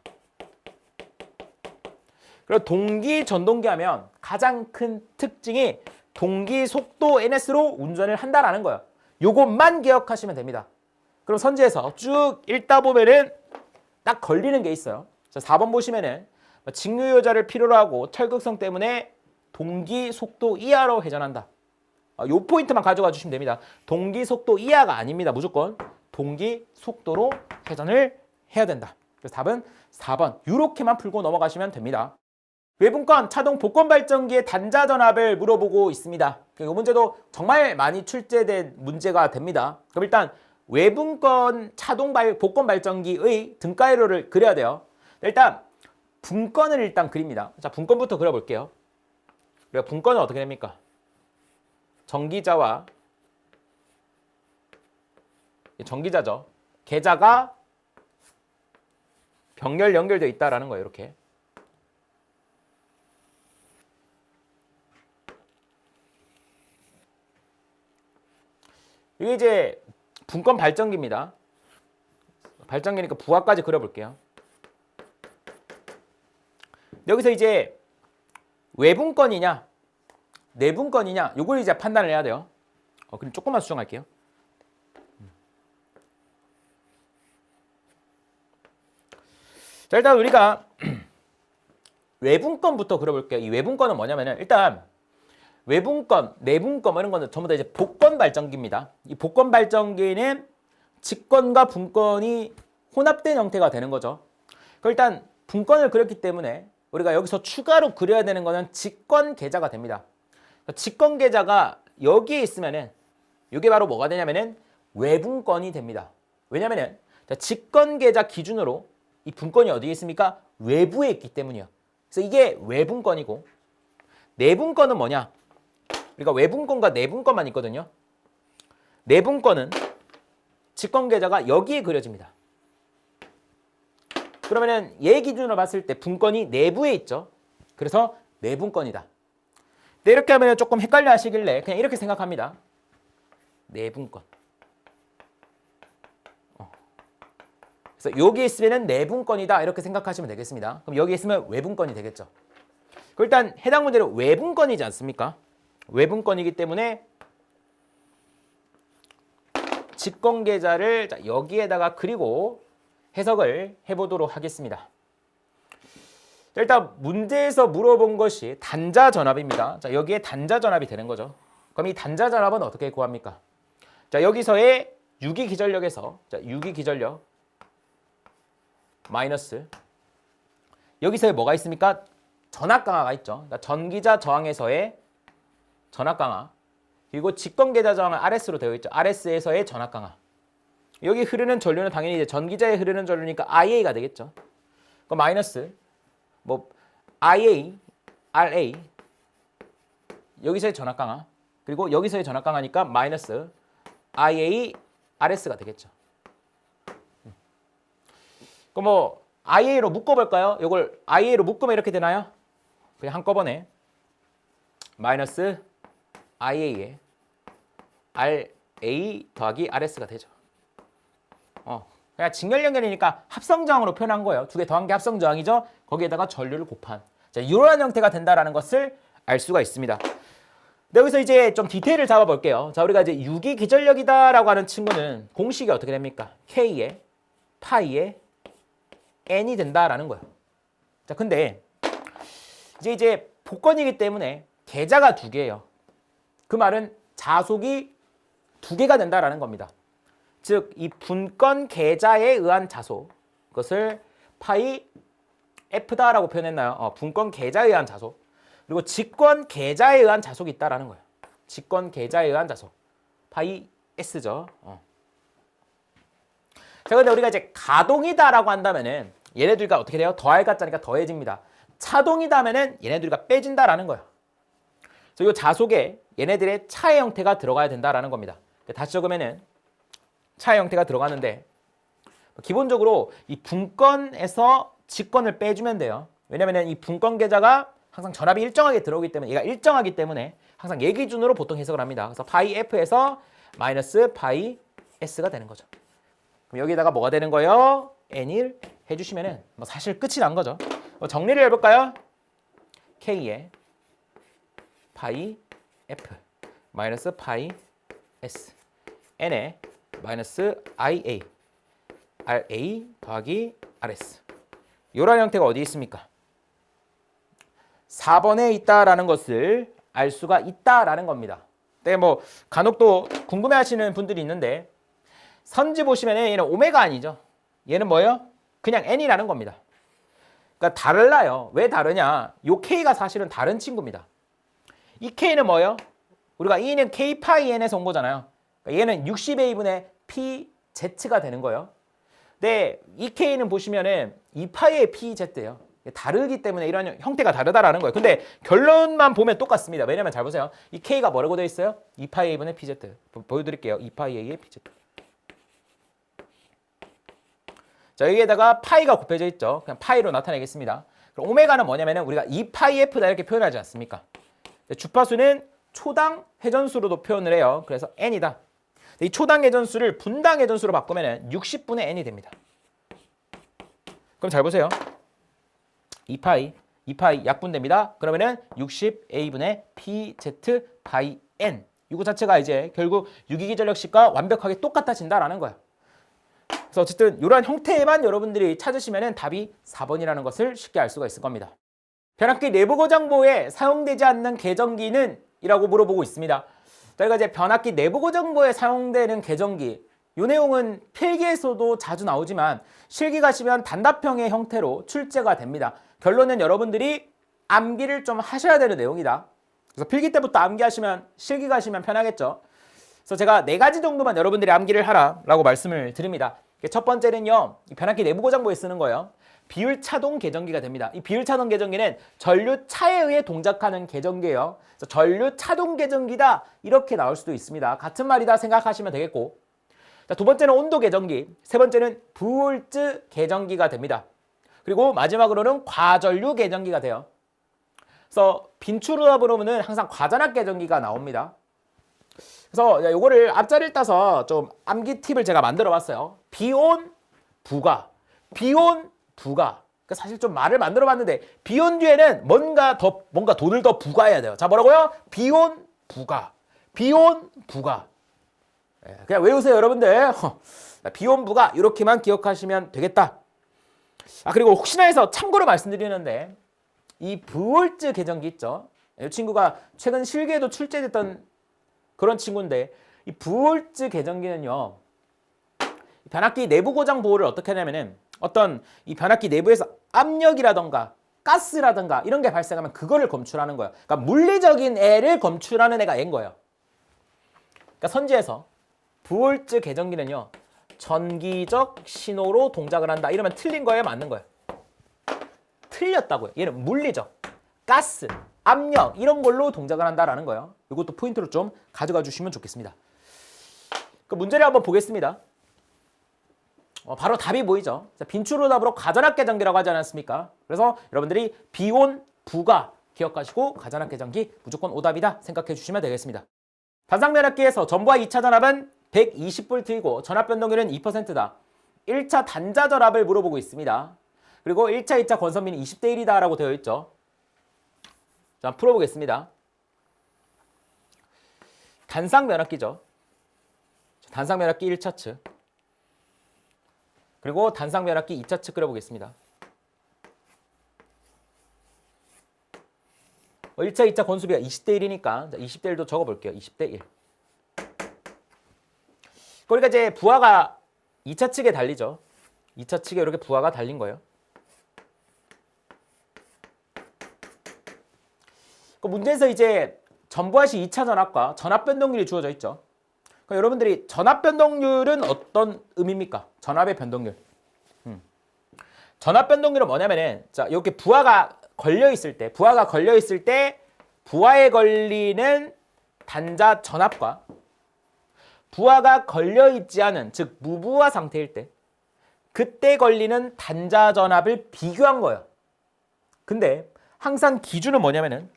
그리고 동기 전동기 하면 가장 큰 특징이 동기 속도 ns로 운전을 한다라는 거예요. 요것만 기억하시면 됩니다. 그럼 선지에서 쭉 읽다 보면은 딱 걸리는 게 있어요. 자, 4번 보시면은 직류효자를 필요로 하고 철극성 때문에 동기 속도 이하로 회전한다. 요 포인트만 가져가 주시면 됩니다. 동기 속도 이하가 아닙니다. 무조건 동기 속도로 회전을 해야 된다. 그래서 답은 4번. 이렇게만 풀고 넘어가시면 됩니다. 외분권 차동 복권 발전기의 단자 전압을 물어보고 있습니다. 이 문제도 정말 많이 출제된 문제가 됩니다. 그럼 일단 외분권 차동 복권 발전기의 등가이로를 그려야 돼요. 일단 분권을 일단 그립니다. 자, 분권부터 그려볼게요. 그리고 분권은 어떻게 됩니까? 전기자와 전기자죠. 계자가 병렬 연결되어 있다라는 거예요. 이렇게. 이게 이제 분권 발전기입니다. 발전기니까 부하까지 그려볼게요. 여기서 이제 외분권이냐 내분권이냐 요걸 이제 판단을 해야 돼요. 그럼 조금만 수정할게요. 자, 일단 우리가 외분권부터 그려볼게요. 이 외분권은 뭐냐면은 일단 외분권, 내분권 이런 거는 전부 다 이제 복권 발전기입니다. 이 복권 발전기는 직권과 분권이 혼합된 형태가 되는 거죠. 그럼 일단 분권을 그렸기 때문에 우리가 여기서 추가로 그려야 되는 거는 직권 계좌가 됩니다. 직권 계좌가 여기에 있으면은 이게 바로 뭐가 되냐면은 외분권이 됩니다. 왜냐면은 직권 계좌 기준으로 이 분권이 어디에 있습니까? 외부에 있기 때문이요. 그래서 이게 외분권이고 내분권은 뭐냐? 우리가 외분권과 내분권만 있거든요. 내분권은 직권 계좌가 여기에 그려집니다. 그러면은 얘 기준으로 봤을 때 분권이 내부에 있죠. 그래서 내분권이다. 근데 이렇게 하면 조금 헷갈려 하시길래 그냥 이렇게 생각합니다. 내분권. 그래서 여기 있으면 내분권이다 이렇게 생각하시면 되겠습니다. 그럼 여기 있으면 외분권이 되겠죠. 그럼 일단 해당 문제는 외분권이지 않습니까? 외분권이기 때문에 직권 계좌를 여기에다가 그리고 해석을 해보도록 하겠습니다. 일단 문제에서 물어본 것이 단자 전압입니다. 자, 여기에 단자 전압이 되는 거죠. 그럼 이 단자 전압은 어떻게 구합니까? 자, 여기서의 유기 기전력에서 유기 기전력 마이너스 여기서의 뭐가 있습니까? 전압 강화가 있죠. 그러니까 전기자 저항에서의 전압 강화 그리고 직권 계좌 저항은 RS로 되어 있죠. RS에서의 전압 강화. 여기 흐르는 전류는 당연히 이제 전기자에 흐르는 전류니까 IA가 되겠죠. 그 마이너스 뭐 IA, RA 여기서의 전압 강화 그리고 여기서의 전압 강화니까 마이너스 IA, RS가 되겠죠. 그럼 뭐 IA로 묶어볼까요? 이걸 IA로 묶으면 이렇게 되나요? 그냥 한꺼번에 마이너스 IA에 RA 더하기 RS가 되죠. 그냥 직렬 연결이니까 합성저항으로 표현한 거예요. 두 개 더한 게 합성저항이죠. 거기에다가 전류를 곱한. 자, 이러한 형태가 된다라는 것을 알 수가 있습니다. 근데 여기서 이제 좀 디테일을 잡아볼게요. 자, 우리가 이제 유기 기전력이다라고 하는 친구는 공식이 어떻게 됩니까? K에 파이에 N이 된다라는 거예요. 자, 근데 이제 복권이기 때문에 계좌가 두 개예요. 그 말은 자속이 두 개가 된다라는 겁니다. 즉, 이 분권 계좌에 의한 자속 그것을 파이 F다라고 표현했나요? 분권 계좌에 의한 자속. 그리고 직권 계좌에 의한 자속이 있다라는 거예요. 직권 계좌에 의한 자속. 파이 S죠. 자, 근데 우리가 이제 가동이다라고 한다면은 얘네들과 어떻게 돼요? 더할 가짜니까 더해집니다. 차동이다면은 얘네들과 빼진다라는 거예요. 그래서 이 자속에 얘네들의 차의 형태가 들어가야 된다라는 겁니다. 다시 적으면은 차의 형태가 들어가는데 기본적으로 이 분권에서 직권을 빼주면 돼요. 왜냐면은 이 분권 계좌가 항상 전압이 일정하게 들어오기 때문에 얘가 일정하기 때문에 항상 얘 기준으로 보통 해석을 합니다. 그래서 파이 F에서 마이너스 파이 S가 되는 거죠. 그럼 여기다가 뭐가 되는 거예요? N1 해주시면은 뭐 사실 끝이 난 거죠. 정리를 해볼까요? K에 파이 F 마이너스 파이 S N에 마이너스 IA RA 더하기 RS 이런 형태가 어디 있습니까? 4번에 있다라는 것을 알 수가 있다라는 겁니다. 네, 뭐 간혹 또 궁금해하시는 분들이 있는데 선지 보시면 얘는 오메가 아니죠. 얘는 뭐예요? 그냥 n이라는 겁니다. 그러니까 달라요. 왜 다르냐? 요 k가 사실은 다른 친구입니다. 이 k는 뭐예요? 우리가 e는 k 파이 n에서 온 거잖아요. 그러니까 얘는 60a분의 pz가 되는 거예요. 근데 이 k는 보시면은 2파이의 pz예요. 다르기 때문에 이런 형태가 다르다라는 거예요. 근데 결론만 보면 똑같습니다. 왜냐면 잘 보세요. 이 k가 뭐라고 되어 있어요? 2파이a분의 pz. 보여드릴게요. 2파이a의 pz. 자, 여기에다가 파이가 곱해져 있죠. 그냥 파이로 나타내겠습니다. 그럼 오메가는 뭐냐면은 우리가 2파이f다 이렇게 표현하지 않습니까? 주파수는 초당 회전수로도 표현을 해요. 그래서 n이다. 이 초당 회전수를 분당 회전수로 바꾸면은 60분의 n이 됩니다. 그럼 잘 보세요. 2파이 약분됩니다. 그러면은 60a분의 pz 파이 n. 이거 자체가 이제 결국 유기기전력식과 완벽하게 똑같아진다라는 거예요. 그래서 어쨌든 이러한 형태에만 여러분들이 찾으시면은 답이 4번이라는 것을 쉽게 알 수가 있을 겁니다. 변압기 내부 고정보에 사용되지 않는 계정기는? 이라고 물어보고 있습니다. 저희가 이제 변압기 내부 고정보에 사용되는 계정기 이 내용은 필기에서도 자주 나오지만 실기 가시면 단답형의 형태로 출제가 됩니다. 결론은 여러분들이 암기를 좀 하셔야 되는 내용이다. 그래서 필기 때부터 암기하시면 실기 가시면 편하겠죠. 그래서 제가 4가지 정도만 여러분들이 암기를 하라라고 말씀을 드립니다. 첫 번째는요, 변압기 내부 고정보에 쓰는 거예요. 비율 차동 계정기가 됩니다. 이 비율 차동 계정기는 전류 차에 의해 동작하는 계정기예요. 그래서 전류 차동 계정기다 이렇게 나올 수도 있습니다. 같은 말이다 생각하시면 되겠고, 자, 두 번째는 온도 계정기, 세 번째는 부홀즈 계정기가 됩니다. 그리고 마지막으로는 과전류 계정기가 돼요. 그래서 빈출루압으로는 항상 과전압 계정기가 나옵니다. 그래서 요거를 앞자리를 따서 좀 암기 팁을 제가 만들어 봤어요. 비온 부가, 비온 부가. 그러니까 사실 좀 말을 만들어 봤는데 비온 뒤에는 뭔가 돈을 더 부과해야 돼요. 자, 뭐라고요? 비온 부가, 비온 부가. 그냥 외우세요, 여러분들. 비온 부가 이렇게만 기억하시면 되겠다. 아, 그리고 혹시나 해서 참고로 말씀드리는데 이 부홀즈 계정기 있죠. 이 친구가 최근 실기에도 출제됐던 그런 친구인데 이 부홀즈 계정기는요, 변압기 내부 고장 보호를 어떻게 하냐면은 어떤 이 변압기 내부에서 압력이라던가 가스라던가 이런 게 발생하면 그거를 검출하는 거예요. 그러니까 물리적인 애를 검출하는 애가 애인 거예요. 그러니까 선지에서 부홀즈 계정기는요, 전기적 신호로 동작을 한다 이러면 틀린 거예요, 맞는 거예요? 틀렸다고요. 얘는 물리적, 가스, 압력 이런 걸로 동작을 한다라는 거예요. 이것도 포인트로 좀 가져가 주시면 좋겠습니다. 그 문제를 한번 보겠습니다. 바로 답이 보이죠. 빈출루답으로 가전압 계정기라고 하지 않았습니까? 그래서 여러분들이 비온 부가 기억하시고 가전압 계정기 무조건 오답이다 생각해 주시면 되겠습니다. 단상면압기에서 전부와 2차 전압은 120V이고 전압 변동률은 2%다. 1차 단자 전압을 물어보고 있습니다. 그리고 1차, 2차 권선비는 20대 1이다 라고 되어 있죠. 자, 풀어보겠습니다. 단상면압기죠. 단상면압기 1차 측. 그리고 단상면압기 2차 측 그려보겠습니다. 1차, 2차 권수비가 20대 1이니까 20대 1도 적어볼게요. 20대 1. 그러니까 이제 부하가 2차 측에 달리죠. 2차 측에 이렇게 부하가 달린 거예요. 그 문제에서 이제 전부하시 2차 전압과 전압 변동률이 주어져 있죠. 그럼 여러분들이 전압 변동률은 어떤 의미입니까? 전압의 변동률. 전압 변동률은 뭐냐면은 자, 이렇게 부하가 걸려 있을 때, 부하에 걸리는 단자 전압과 부하가 걸려 있지 않은, 즉 무부하 상태일 때 그때 걸리는 단자 전압을 비교한 거예요. 근데 항상 기준은 뭐냐면은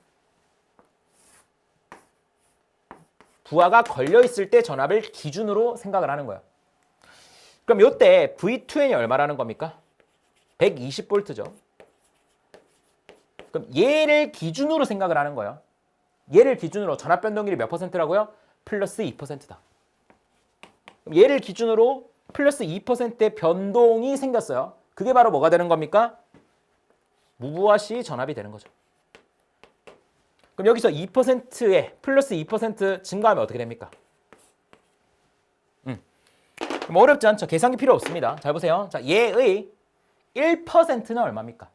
부하가 걸려 있을 때 전압을 기준으로 생각을 하는 거예요. 그럼 이때 V2N이 얼마라는 겁니까? 120V죠. 그럼 얘를 기준으로 생각을 하는 거예요. 얘를 기준으로 전압 변동률이 몇 %라고요? 플러스 2%다. 그럼 얘를 기준으로 플러스 2%의 변동이 생겼어요. 그게 바로 뭐가 되는 겁니까? 무부하시 전압이 되는 거죠. 그럼 여기서 2%에 플러스 2% 증가하면 어떻게 됩니까? 그럼 어렵지 않죠. 계산기 필요 없습니다. 잘 보세요. 자, 얘의 1%는 얼마입니까?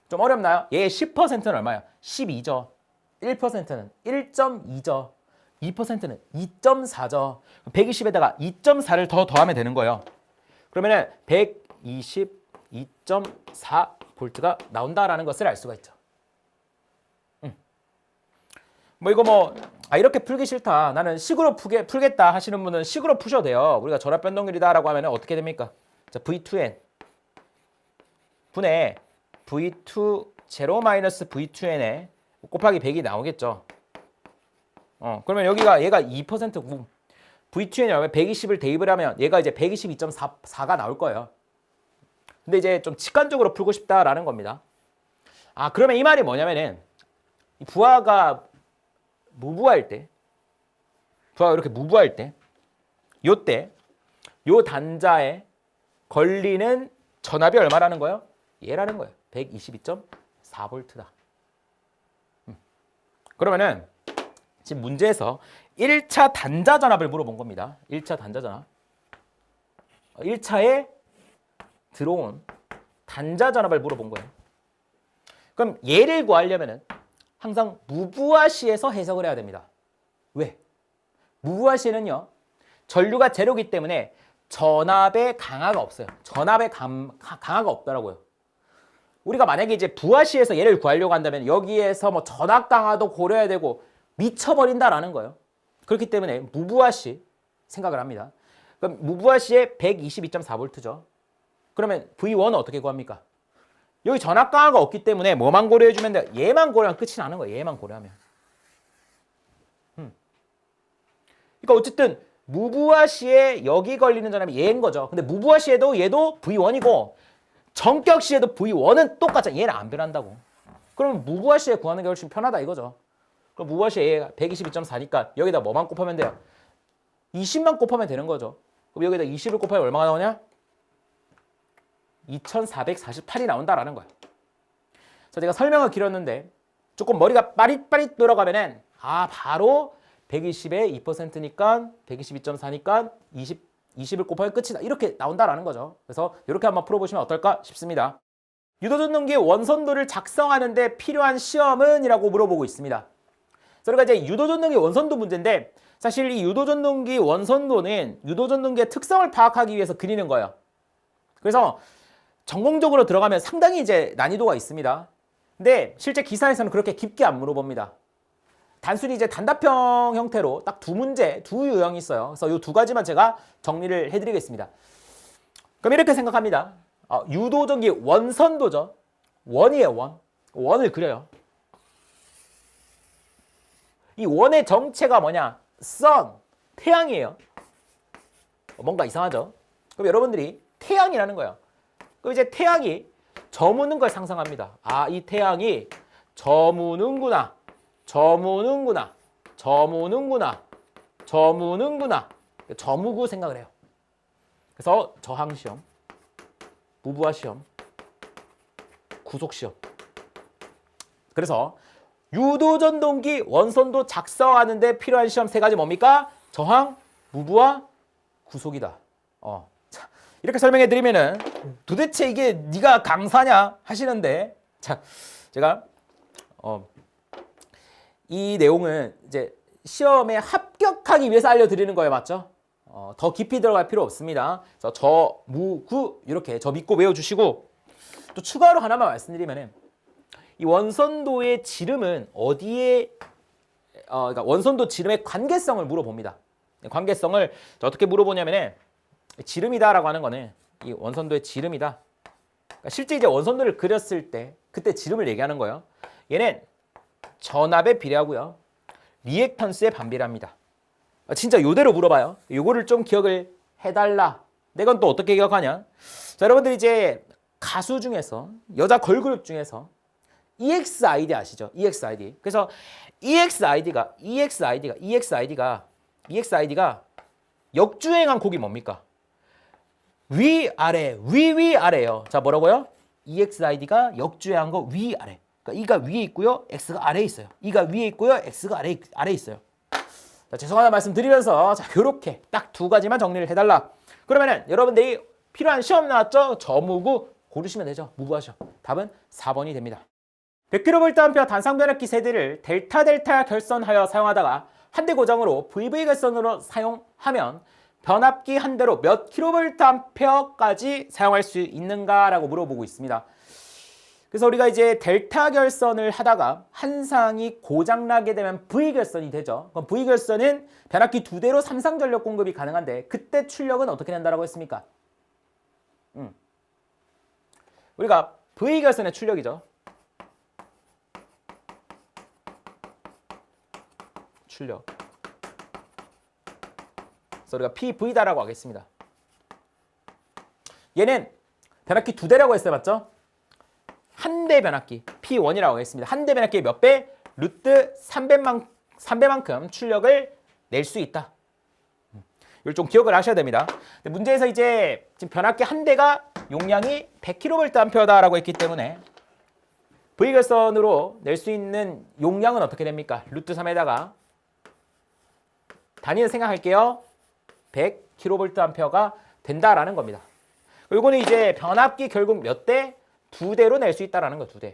좀 어렵나요? 얘의 10%는 얼마예요? 12죠. 1%는 1.2죠. 2%는 2.4죠. 120에다가 2.4를 더 더하면 되는 거예요. 그러면은 122.4V가 나온다라는 것을 알 수가 있죠. 뭐 이거 이렇게 풀기 싫다. 나는 식으로 풀겠다 하시는 분은 식으로 푸셔도 돼요. 우리가 전압 변동률이다라고 하면 어떻게 됩니까? 자, V2N 분의 V2 제로 마이너스 V2N에 곱하기 100이 나오겠죠. 그러면 얘가 2%고 V2N이 120을 대입을 하면 얘가 이제 122.4가 나올 거예요. 근데 이제 좀 직관적으로 풀고 싶다라는 겁니다. 그러면 이 말이 뭐냐면은 이 부하가 무부하일 때, 부하가 이렇게 무부하일 때, 요 단자에 걸리는 전압이 얼마라는 거예요? 얘라는 거예요. 122.4V다. 그러면은 지금 문제에서 1차 단자 전압을 물어본 겁니다. 1차 단자 전압. 1차에 들어온 단자 전압을 물어본 거예요. 그럼 얘를 구하려면은 항상 무부하시에서 해석을 해야 됩니다. 왜? 무부하시는요, 전류가 제로기 때문에 전압의 강하가 없어요. 전압의 강하가 없더라고요. 우리가 만약에 이제 부하시에서 얘를 구하려고 한다면 여기에서 뭐 전압 강화도 고려해야 되고 미쳐버린다라는 거예요. 그렇기 때문에 무부하시 생각을 합니다. 그럼 무부하시에 122.4V죠. 그러면 V1은 어떻게 구합니까? 여기 전압 강화가 없기 때문에 뭐만 고려해주면 돼요? 얘만 고려하면 끝이 나는 거예요. 얘만 고려하면. 그러니까 어쨌든 무부하시에 여기 걸리는 전압이 얘인 거죠. 근데 무부하시에도 얘도 V1이고 정격시에도 V1은 똑같잖아. 얘는 안 변한다고. 그럼 무부하시에 구하는 게 훨씬 편하다 이거죠. 그럼 무부하시에 얘가 122.4니까 여기다 뭐만 곱하면 돼요? 20만 곱하면 되는 거죠. 그럼 여기다 20을 곱하면 얼마가 나오냐? 2448이 나온다라는 거예요. 자, 제가 설명을 길었는데 조금 머리가 빠릿빠릿 돌아가면은 바로 120에 2%니까 122.4니까 20을 곱하면 끝이다. 이렇게 나온다라는 거죠. 그래서 이렇게 한번 풀어보시면 어떨까 싶습니다. 유도전동기 원선도를 작성하는데 필요한 시험은? 이라고 물어보고 있습니다. 그러니까 이제 유도전동기 원선도 문제인데 사실 이 유도전동기 원선도는 유도전동기의 특성을 파악하기 위해서 그리는 거예요. 그래서 전공적으로 들어가면 상당히 이제 난이도가 있습니다. 근데 실제 기사에서는 그렇게 깊게 안 물어봅니다. 단순히 이제 단답형 형태로 딱 두 문제, 두 유형이 있어요. 그래서 이 두 가지만 제가 정리를 해드리겠습니다. 그럼 이렇게 생각합니다. 유도전기 원선도죠. 원이에요, 원. 원을 그려요. 이 원의 정체가 뭐냐? sun, 태양이에요. 뭔가 이상하죠? 그럼 여러분들이 태양이라는 거예요. 그럼 이제 태양이 저무는 걸 상상합니다. 이 태양이 저무는구나. 저무는구나. 저무는구나. 저무는구나. 저무구 생각을 해요. 그래서 저항시험, 무부하시험, 구속시험. 그래서 유도전동기 원선도 작성하는 데 필요한 시험 세 가지 뭡니까? 저항, 무부하, 구속이다. 자, 이렇게 설명해 드리면은 도대체 이게 네가 강사냐 하시는데, 자, 제가 이 내용은 이제 시험에 합격하기 위해서 알려드리는 거예요, 맞죠? 더 깊이 들어갈 필요 없습니다. 그래서 저, 무, 구 이렇게 저 믿고 외워주시고, 또 추가로 하나만 말씀드리면은 이 원선도의 지름은 어디에 그러니까 원선도 지름의 관계성을 물어봅니다. 관계성을 어떻게 물어보냐면은 지름이다라고 하는 거는 이 원선도의 지름이다. 그러니까 실제 이제 원선도를 그렸을 때 그때 지름을 얘기하는 거예요. 얘는 전압에 비례하고요. 리액턴스에 반비례합니다. 진짜 요대로 물어봐요. 요거를 좀 기억을 해달라. 내건 또 어떻게 기억하냐? 자, 여러분들 이제 가수 중에서 여자 걸그룹 중에서 EXID 아시죠? EXID. 그래서 EXID가 역주행한 곡이 뭡니까? 위아래, 위아래요. 자, 뭐라고요? EXID가 역주행한 거 위아래. 그러니까 E가 위에 있고요, X가 아래에 있어요. E가 위에 있고요, X가 아래에 있어요. 자, 죄송하다는 말씀 드리면서 자, 이렇게 딱 두 가지만 정리를 해달라. 그러면은 여러분들이 필요한 시험 나왔죠? 저무구 고르시면 되죠. 무구하셔. 답은 4번이 됩니다. 100kV/A 단상 변압기 세대를 델타 결선하여 사용하다가 한 대 고정으로 VV 결선으로 사용하면 변압기 한 대로 몇 kVA까지 사용할 수 있는가라고 물어보고 있습니다. 그래서 우리가 이제 델타 결선을 하다가 한 상이 고장나게 되면 V 결선이 되죠. 그럼 V 결선은 변압기 두 대로 삼상 전력 공급이 가능한데 그때 출력은 어떻게 된다라고 했습니까? 우리가 V 결선의 출력이죠. 출력. 그래서 우리가 PV다라고 하겠습니다. 얘는 변압기 두 대라고 했어요, 맞죠? 한 대 변압기 P1이라고 하겠습니다. 한 대 변압기의 몇 배? 루트 3배만큼 출력을 낼 수 있다. 이걸 좀 기억을 하셔야 됩니다. 문제에서 이제 지금 변압기 한 대가 용량이 100kVA다라고 했기 때문에 V결선으로 낼 수 있는 용량은 어떻게 됩니까? 루트 3에다가 단위는 생각할게요. 100kVA가 된다라는 겁니다. 이거는 이제 변압기 결국 몇 대? 두 대로 낼 수 있다라는 거, 두 대.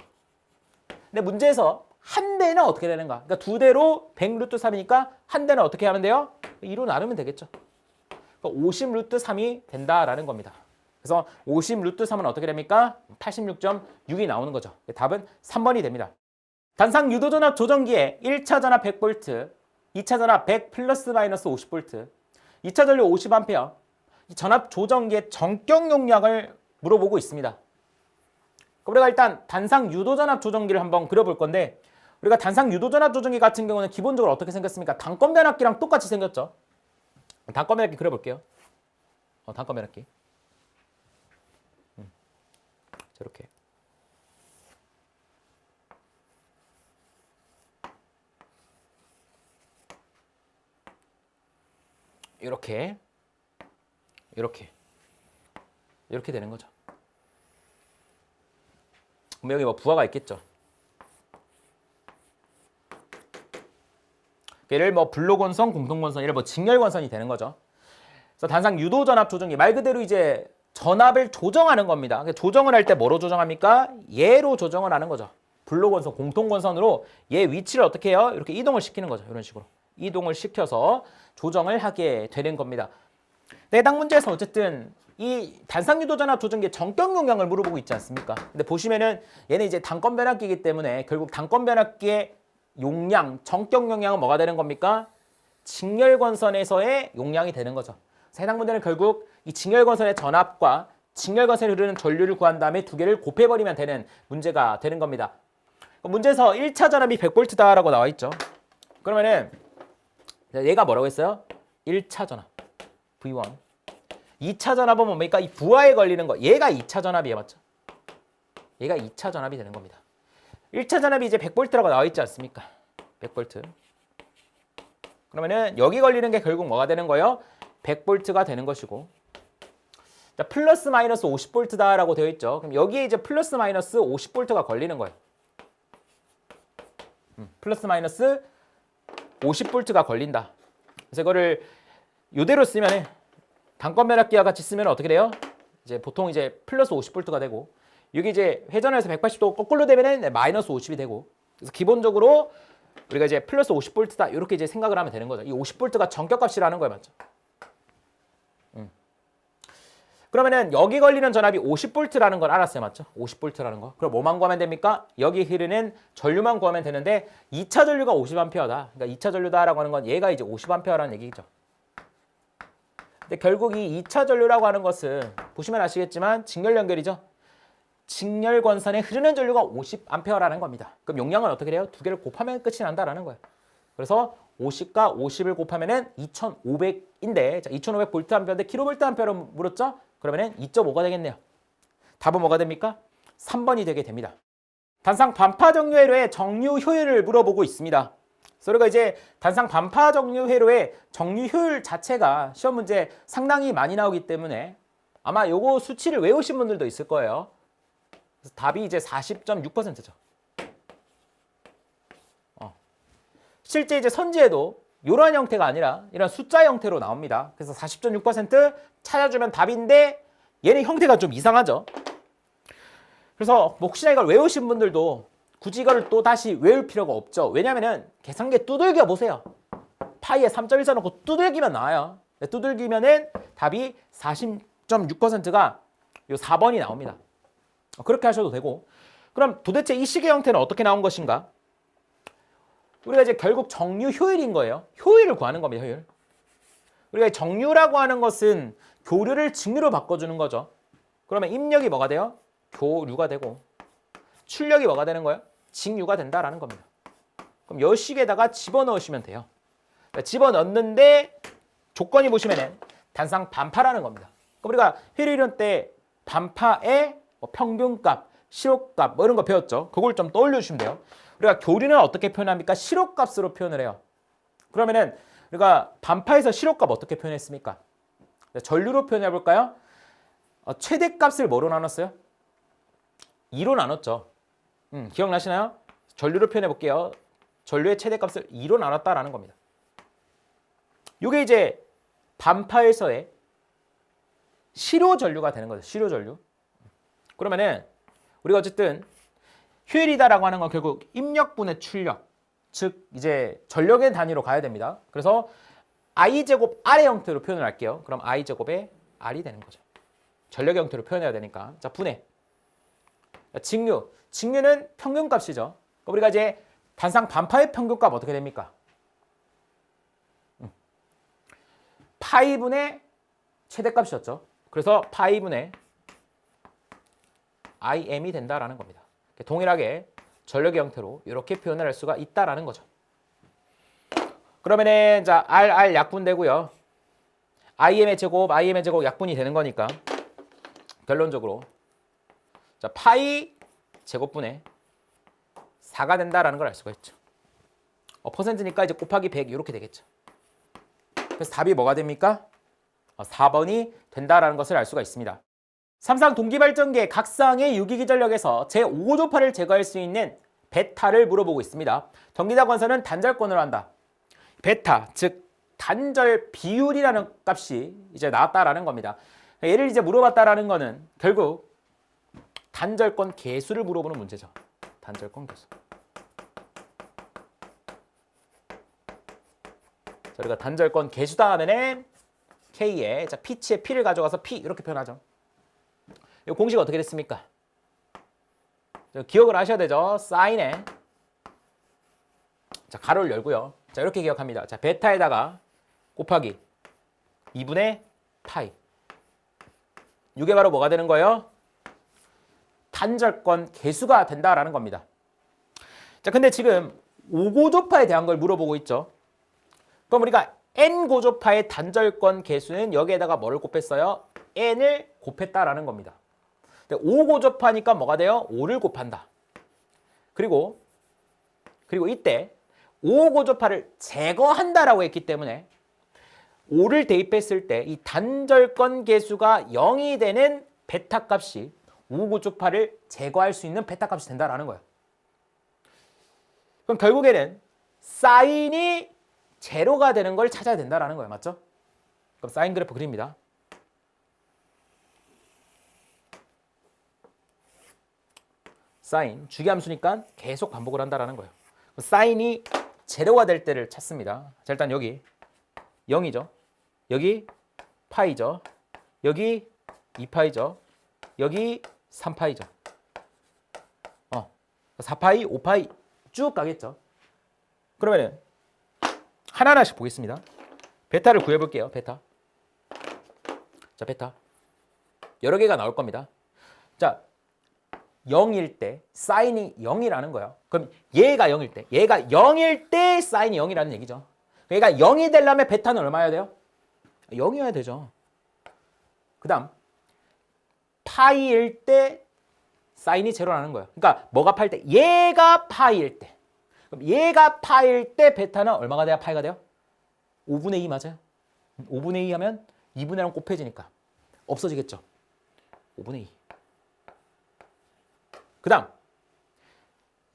근데 문제에서 한 대는 어떻게 되는가? 그러니까 두 대로 100 루트 3이니까 한 대는 어떻게 하면 돼요? 2로 나누면 되겠죠. 그러니까 50 루트 3이 된다라는 겁니다. 그래서 50 루트 3은 어떻게 됩니까? 86.6이 나오는 거죠. 답은 3번이 됩니다. 단상 유도전압 조정기에 1차 전압 100V, 2차 전압 100 플러스 마이너스 50V, 2차 전류 50A, 전압 조정기의 전격 용량을 물어보고 있습니다. 우리가 일단 단상 유도전압 조정기를 한번 그려볼 건데, 우리가 단상 유도전압 조정기 같은 경우는 기본적으로 어떻게 생겼습니까? 단권 변압기랑 똑같이 생겼죠. 단권 변압기 그려볼게요. 단권 변압기. 이렇게. 이렇게 되는 거죠. 분명히 뭐 부하가 있겠죠. 얘를 뭐 불로권선, 공통권선, 이를 뭐 직렬권선이 되는 거죠. 그래서 단상 유도전압 조정기 말 그대로 이제 전압을 조정하는 겁니다. 조정을 할 때 뭐로 조정합니까? 얘로 조정을 하는 거죠. 불로권선, 공통권선으로 얘 위치를 어떻게 해요? 이렇게 이동을 시키는 거죠. 이런 식으로 이동을 시켜서 조정을 하게 되는 겁니다. 해당 문제에서 어쨌든 이 단상 유도전압 조정기의 전격 용량을 물어보고 있지 않습니까? 근데 보시면은 얘는 이제 단권 변압기이기 때문에 결국 단권 변압기의 용량, 전격 용량은 뭐가 되는 겁니까? 직렬권선에서의 용량이 되는 거죠. 해당 문제는 결국 이 직렬권선의 전압과 직렬권선에 흐르는 전류를 구한 다음에 두 개를 곱해버리면 되는 문제가 되는 겁니다. 문제에서 1차 전압이 100V다라고 나와 있죠. 그러면은 얘가 뭐라고 했어요? 1차 전압 V1. 2차 전압은 뭡니까? 이 부하에 걸리는 거. 얘가 2차 전압이에요. 맞죠? 얘가 2차 전압이 되는 겁니다. 1차 전압이 이제 100V라고 나와 있지 않습니까? 100V. 그러면은 여기 걸리는 게 결국 뭐가 되는 거예요? 100V가 되는 것이고. 자, 플러스 마이너스 50V다라고 되어 있죠. 그럼 여기에 이제 플러스 마이너스 50V가 걸리는 거예요. 플러스 마이너스 50V가 걸린다. 그래서 이거를 이대로 쓰면은 단권 변압기와 같이 쓰면 어떻게 돼요? 이제 보통 이제 플러스 50V가 되고 여기 이제 회전해서 180도 거꾸로 되면은 마이너스 50이 되고 그래서 기본적으로 우리가 이제 플러스 50V다 이렇게 이제 생각을 하면 되는 거죠. 이 50V가 전격값이라는 거예요, 맞죠? 그러면은 여기 걸리는 전압이 50V라는 걸 알았어요, 맞죠? 50V라는 거. 그럼 뭐만 구하면 됩니까? 여기 흐르는 전류만 구하면 되는데 2차 전류가 50A다. 그러니까 2차 전류다라고 하는 건 얘가 이제 50A라는 얘기죠. 근데 결국 이 2차 전류라고 하는 것은 보시면 아시겠지만 직렬 연결이죠. 직렬 권선에 흐르는 전류가 50A라는 겁니다. 그럼 용량은 어떻게 돼요? 두 개를 곱하면 끝이 난다라는 거예요. 그래서 50과 50을 곱하면은 2500인데 자, 2500V인데 kVA로 물었죠? 그러면은 2.5가 되겠네요. 답은 뭐가 됩니까? 3번이 되게 됩니다. 단상 반파 정류 회로의 정류 효율을 물어보고 있습니다. 그래서 우리가 이제 단상 반파 정류 회로의 정류 효율 자체가 시험 문제 상당히 많이 나오기 때문에 아마 요거 수치를 외우신 분들도 있을 거예요. 그래서 답이 이제 40.6%죠. 실제 이제 선지에도 이러한 형태가 아니라 이런 숫자 형태로 나옵니다. 그래서 40.6% 찾아주면 답인데 얘는 형태가 좀 이상하죠. 그래서 혹시나 이걸 외우신 분들도 굳이 이거를 또 다시 외울 필요가 없죠. 왜냐면은 계산기 두들겨 보세요. 파이에 3.14 넣고 두들기면 나와요. 두들기면은 답이 40.6%가 요 4번이 나옵니다. 그렇게 하셔도 되고. 그럼 도대체 이 식의 형태는 어떻게 나온 것인가? 우리가 이제 결국 정류 효율인 거예요. 효율을 구하는 겁니다. 효율. 우리가 정류라고 하는 것은 교류를 직류로 바꿔주는 거죠. 그러면 입력이 뭐가 돼요? 교류가 되고 출력이 뭐가 되는 거예요? 직류가 된다라는 겁니다. 그럼 요 식에다가 집어넣으시면 돼요. 그러니까 집어넣는데 조건이 보시면은 단상 반파라는 겁니다. 그럼 우리가 회로 이론 때 반파의 평균값, 시록값 뭐 이런 거 배웠죠. 그걸 좀 떠올려 주시면 돼요. 우리가 교류는 어떻게 표현합니까? 시록값으로 표현을 해요. 그러면은 우리가 반파에서 시록값 어떻게 표현했습니까? 전류로 표현해 볼까요? 최대값을 뭐로 나눴어요? 2로 나눴죠. 기억나시나요? 전류로 표현해 볼게요. 전류의 최대값을 2로 나눴다라는 겁니다. 이게 이제 반파에서의 시로 전류가 되는 거죠. 시로 전류. 그러면은 우리가 어쨌든 효율이다라고 하는 건 결국 입력분의 출력, 즉 이제 전력의 단위로 가야 됩니다. 그래서 i제곱 r의 형태로 표현을 할게요. 그럼 i제곱의 r이 되는 거죠. 전력의 형태로 표현해야 되니까. 자, 분해. 직류. 직류는 평균값이죠. 우리가 이제 단상 반파의 평균값 어떻게 됩니까? 파이분의 최대값이었죠. 그래서 파이분의 im이 된다라는 겁니다. 동일하게 전력의 형태로 이렇게 표현을 할 수가 있다라는 거죠. 그러면은 자 r 약분되고요. im의 제곱 약분이 되는 거니까 결론적으로 자 파이 제곱분의 4가 된다라는 걸 알 수가 있죠. 퍼센트니까 이제 곱하기 100 이렇게 되겠죠. 그래서 답이 뭐가 됩니까? 4번이 된다라는 것을 알 수가 있습니다. 삼상 동기발전기의 각상의 유기기전력에서 제5조파를 제거할 수 있는 베타를 물어보고 있습니다. 전기자 관선은 단절권으로 한다. 베타, 즉 단절 비율이라는 값이 이제 나왔다라는 겁니다. 얘를 이제 물어봤다라는 거는 결국 단절권 계수를 물어보는 문제죠. 단절권 계수. 자, 우리가 단절권 계수다 하면은 K에 자 P치의 P를 가져가서 P 이렇게 표현하죠. 이 공식 어떻게 됐습니까? 기억을 하셔야 되죠. 사인에 자 가로를 열고요. 자 이렇게 기억합니다. 자 베타에다가 곱하기 2분의 파이. 이게 바로 뭐가 되는 거예요? 단절권 계수가 된다라는 겁니다. 자 근데 지금 5고조파에 대한 걸 물어보고 있죠. 그럼 우리가 n고조파의 단절권 계수는 여기에다가 뭐를 곱했어요? n을 곱했다라는 겁니다. 5고조파니까 뭐가 돼요? 5를 곱한다. 그리고 이때 5고조파를 제거한다라고 했기 때문에 5를 대입했을 때 이 단절권 계수가 0이 되는 베타 값이 5고조파를 제거할 수 있는 베타 값이 된다라는 거예요. 그럼 결국에는 사인이 제로가 되는 걸 찾아야 된다라는 거예요. 맞죠? 그럼 사인 그래프 그립니다. 사인 주기함수니까 계속 반복을 한다라는 거예요. 사인이 제로가 될 때를 찾습니다. 자, 일단 여기 0이죠. 여기 파이죠. 여기 2파이죠. 여기 3파이죠. 4파이, 5파이 쭉 가겠죠. 그러면은 하나하나씩 보겠습니다. 베타를 구해볼게요. 베타. 자, 베타. 여러 개가 나올 겁니다. 자, 0일 때 사인이 0이라는 거예요. 그럼 얘가 0일 때, 얘가 0일 때 사인이 0이라는 얘기죠. 얘가 0이 되려면 베타는 얼마여야 돼요? 0이어야 되죠. 그 다음 파이일 때 사인이 제로라는 거예요. 그러니까 뭐가 파일 때? 얘가 파이일 때. 그럼 얘가 파일 때 베타는 얼마가 돼야 파이가 돼요? 5분의 2 맞아요? 5분의 2 하면 2분의 1랑 곱해지니까 없어지겠죠. 5분의 2. 그 다음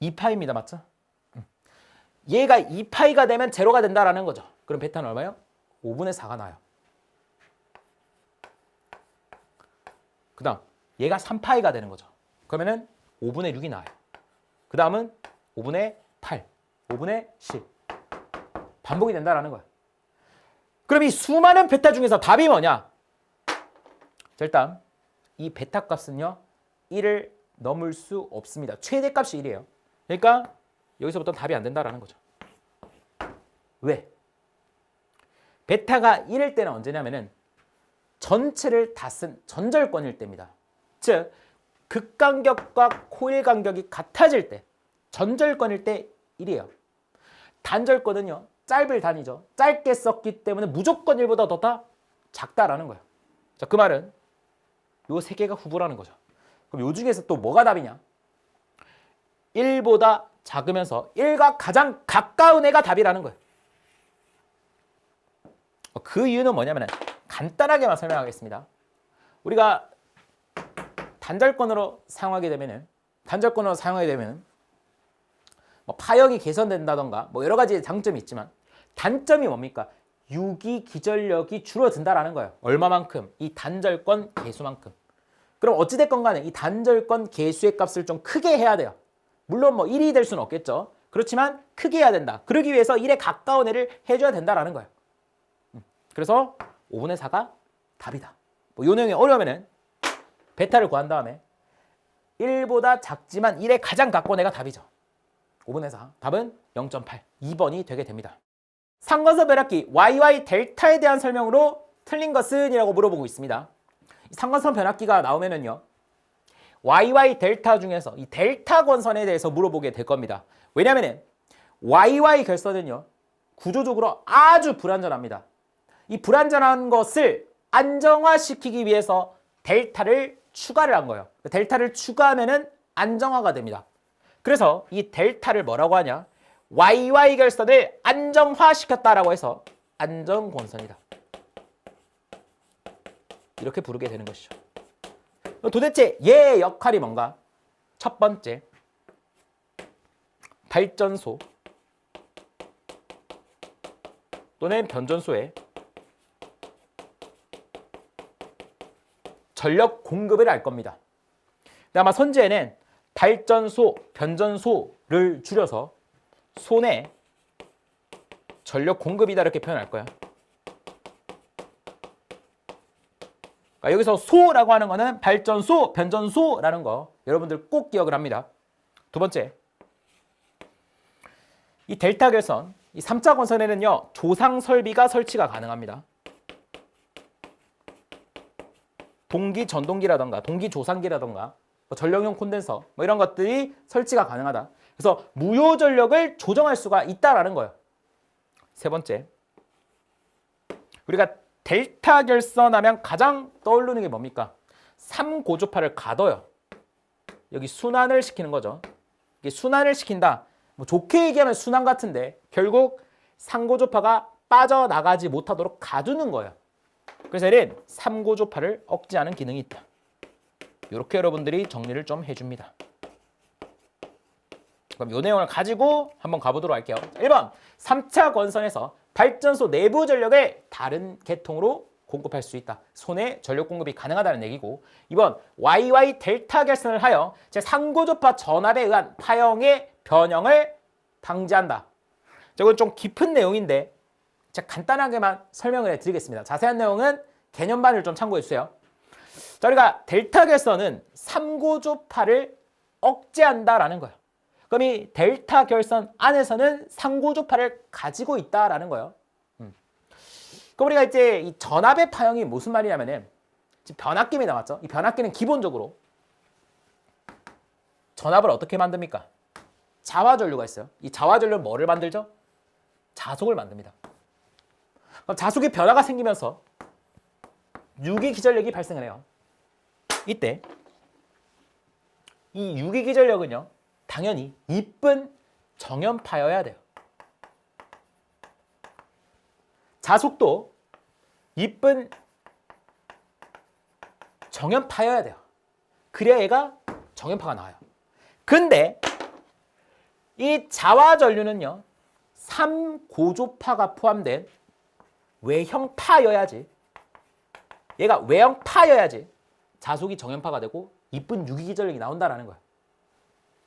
2파이입니다. 맞죠? 얘가 2파이가 되면 제로가 된다라는 거죠. 그럼 베타는 얼마예요? 5분의 4가 나와요. 그 다음 얘가 3파이가 되는 거죠. 그러면은 5분의 6이 나와요. 그 다음은 5분의 8, 5분의 10. 반복이 된다라는 거예요. 그럼 이 수많은 베타 중에서 답이 뭐냐? 자, 일단 이 베타 값은요 1을 넘을 수 없습니다. 최대값이 1이에요. 그러니까 여기서부터 답이 안 된다라는 거죠. 왜? 베타가 1일 때는 언제냐면은 전체를 다 쓴 전절권일 때입니다. 즉 극간격과 코일 간격이 같아질 때 전절권일 때 1이에요. 단절권은요 짧을 단위죠. 짧게 썼기 때문에 무조건 1보다 더 작다라는 거예요. 자, 그 말은 요 세 개가 후보라는 거죠. 그럼 요 중에서 또 뭐가 답이냐? 1보다 작으면서 1과 가장 가까운 애가 답이라는 거예요. 그 이유는 뭐냐면 간단하게만 설명하겠습니다. 우리가 단절권으로 사용하게 되면은 뭐 파형이 개선된다던가 뭐 여러 가지 장점이 있지만 단점이 뭡니까? 유기 기전력이 줄어든다라는 거예요. 얼마만큼? 이 단절권 개수만큼. 그럼 어찌됐건 간에 이 단절권 개수의 값을 좀 크게 해야 돼요. 물론 뭐 1이 될 수는 없겠죠. 그렇지만 크게 해야 된다. 그러기 위해서 1에 가까운 애를 해줘야 된다라는 거예요. 그래서 5분의 4가 답이다. 뭐 요 내용이 어려우면은 베타를 구한 다음에 1보다 작지만 1에 가장 가까운 애가 답이죠. 5분의 4. 답은 0.8. 2번이 되게 됩니다. 상관성 변압기 YY 델타에 대한 설명으로 틀린 것은? 이라고 물어보고 있습니다. 상관성 변압기가 나오면은요. YY 델타 중에서 이 델타 권선에 대해서 물어보게 될 겁니다. 왜냐면은 YY 결선은요. 구조적으로 아주 불안전합니다. 이 불안전한 것을 안정화시키기 위해서 델타를 추가를 한 거예요. 델타를 추가하면은 안정화가 됩니다. 그래서 이 델타를 뭐라고 하냐? YY 결선을 안정화시켰다라고 해서 안정권선이다. 이렇게 부르게 되는 것이죠. 도대체 얘의 역할이 뭔가? 첫 번째, 발전소 또는 변전소에 전력 공급을 할 겁니다. 아마 선지에는 발전소, 변전소를 줄여서 소내 전력 공급이다 이렇게 표현할 거야. 그러니까 여기서 소라고 하는 거는 발전소, 변전소라는 거 여러분들 꼭 기억을 합니다. 두 번째, 이 델타 결선, 이 3차 권선에는요 조상 설비가 설치가 가능합니다. 동기 전동기라던가 동기 조상기라던가 뭐 전력용 콘덴서 뭐 이런 것들이 설치가 가능하다. 그래서 무효 전력을 조정할 수가 있다라는 거예요. 세 번째, 우리가 델타 결선하면 가장 떠오르는 게 뭡니까? 3고조파를 가둬요. 여기 순환을 시키는 거죠. 이게 순환을 시킨다. 뭐 좋게 얘기하면 순환 같은데 결국 3고조파가 빠져나가지 못하도록 가두는 거예요. 그래서 얘는 3고조파를 억제하는 기능이 있다. 이렇게 여러분들이 정리를 좀 해줍니다. 그럼 이 내용을 가지고 한번 가보도록 할게요. 1번, 3차 권선에서 발전소 내부 전력을 다른 계통으로 공급할 수 있다. 손에 전력 공급이 가능하다는 얘기고, 이번 YY 델타 결선을 하여 상고조파 전압에 의한 파형의 변형을 방지한다. 이건 좀 깊은 내용인데 제가 간단하게만 설명을 해드리겠습니다. 자세한 내용은 개념반을 좀 참고해 주세요. 자, 우리가 델타 결선은 상고조파를 억제한다라는 거예요. 그럼 이 델타 결선 안에서는 상고조파를 가지고 있다라는 거예요. 그럼 우리가 이제 이 전압의 파형이 무슨 말이냐면은 지금 변압기이 나왔죠. 이 변압기는 기본적으로 전압을 어떻게 만듭니까? 자화전류가 있어요. 이 자화전류는 뭐를 만들죠? 자속을 만듭니다. 그럼 자속의 변화가 생기면서 유기기전력이 발생을 해요. 이때 이 유기기전력은요, 당연히 이쁜 정연파여야 돼요. 자속도 이쁜 정연파여야 돼요. 그래야 얘가 정연파가 나와요. 근데 이 자화전류는요, 3고조파가 포함된 외형파여야지, 얘가 외형파여야지 자속이 정연파가 되고 이쁜 유기기전력이 나온다라는 거야.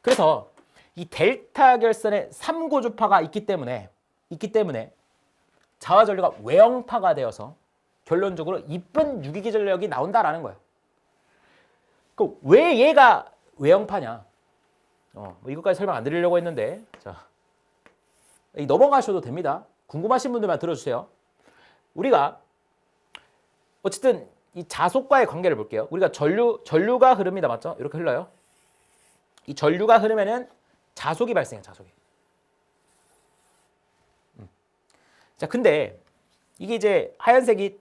그래서 이 델타 결선에 3고조파가 있기 때문에 자화전류가 외형파가 되어서 결론적으로 이쁜 유기기전력이 나온다라는 거예요. 그 왜 얘가 외형파냐? 뭐 이것까지 설명 안 드리려고 했는데, 자, 넘어가셔도 됩니다. 궁금하신 분들만 들어주세요. 우리가 어쨌든 이 자속과의 관계를 볼게요. 우리가 전류가 흐릅니다. 맞죠? 이렇게 흘러요. 이 전류가 흐르면은 자속이 발생해요. 자속이. 자, 근데 이게 이제 하얀색이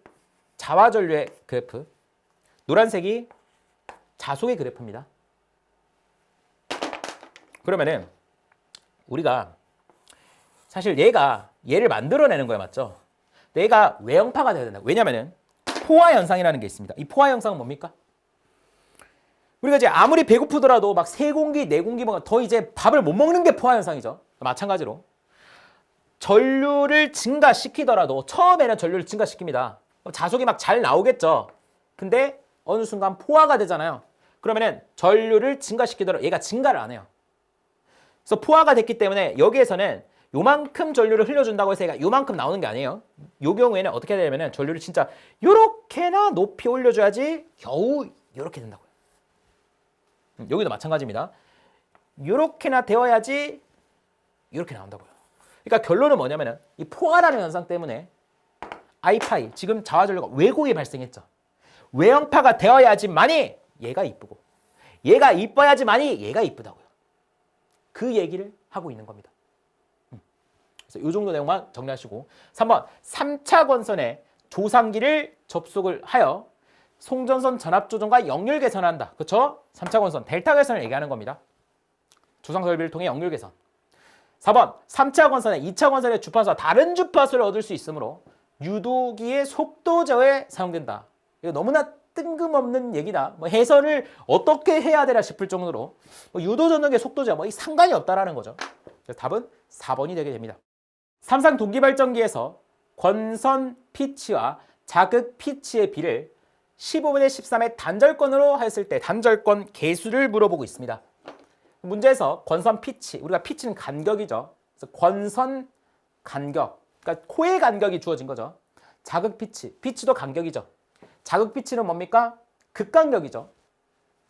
자화전류의 그래프, 노란색이 자속의 그래프입니다. 그러면은 우리가 사실 얘를 만들어내는 거야, 맞죠? 얘가 외형파가 되어야 된다. 왜냐면은 포화 현상이라는 게 있습니다. 이 포화 현상은 뭡니까? 우리가 이제 아무리 배고프더라도 막 3공기, 4공기 먹으면 더 이제 밥을 못 먹는 게 포화 현상이죠. 마찬가지로 전류를 증가시키더라도 처음에는 전류를 증가시킵니다. 자속이 막 잘 나오겠죠. 근데 어느 순간 포화가 되잖아요. 그러면은 전류를 증가시키더라도 얘가 증가를 안 해요. 그래서 포화가 됐기 때문에 여기에서는 요만큼 전류를 흘려준다고 해서 얘가 요만큼 나오는 게 아니에요. 요 경우에는 어떻게 되냐면은 전류를 진짜 요렇게나 높이 올려줘야지 겨우 요렇게 된다고요. 여기도 마찬가지입니다. 요렇게나 되어야지 이렇게 나온다고요. 그러니까 결론은 뭐냐면은 이 포화라는 현상 때문에 I파이, 지금 자화전류가 왜곡이 발생했죠. 외형파가 되어야지만이 얘가 이쁘고, 얘가 이뻐야지만이 얘가 이쁘다고요. 그 얘기를 하고 있는 겁니다. 그래서 이 정도 내용만 정리하시고, 3번 3차 권선에 조상기를 접속을 하여 송전선 전압 조정과 역률 개선한다. 그렇죠? 3차 권선 델타 개선을 얘기하는 겁니다. 조상 설비를 통해 역률 개선. 4번 3차 권선에 2차 권선의 주파수와 다른 주파수를 얻을 수 있으므로 유도기의 속도 제어에 사용된다. 이거 너무나 뜬금없는 얘기다. 뭐 해설을 어떻게 해야 되나 싶을 정도로 유도 전동의 속도 제어 이 상관이 없다라는 거죠. 그래서 답은 4번이 되게 됩니다. 삼상 동기발전기에서 권선 피치와 자극 피치의 비를 15분의 13의 단절권으로 했을 때 단절권 계수를 물어보고 있습니다. 문제에서 권선 피치, 우리가 피치는 간격이죠. 그래서 권선 간격, 그러니까 코의 간격이 주어진 거죠. 자극 피치, 피치도 간격이죠. 자극 피치는 뭡니까? 극간격이죠.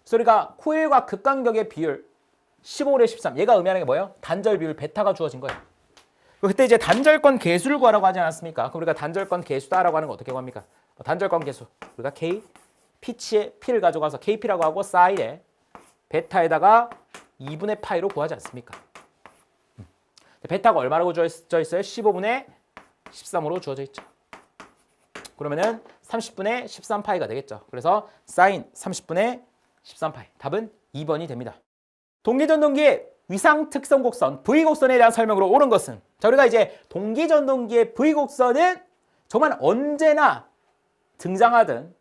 그래서 우리가 코일과 극간격의 비율 15분의 13, 얘가 의미하는 게 뭐예요? 단절 비율 베타가 주어진 거예요. 그때 이제 단절권 계수를 구하라고 하지 않았습니까? 그럼 우리가 단절권 계수다라고 하는 거 어떻게 구합니까? 단절권 계수, 우리가 K, 피치의 P를 가져가서 KP라고 하고 사인에 베타에다가 2분의 파이로 구하지 않습니까? 베타가 얼마라고 주어져 있어요? 15분의 13으로 주어져 있죠. 그러면은 30분의 13파이가 되겠죠. 그래서 사인 30분의 13파이. 답은 2번이 됩니다. 동기전동기의 위상특성 곡선, V곡선에 대한 설명으로 옳은 것은, 자, 우리가 이제 동기전동기의 V곡선은 정말 언제나 등장하는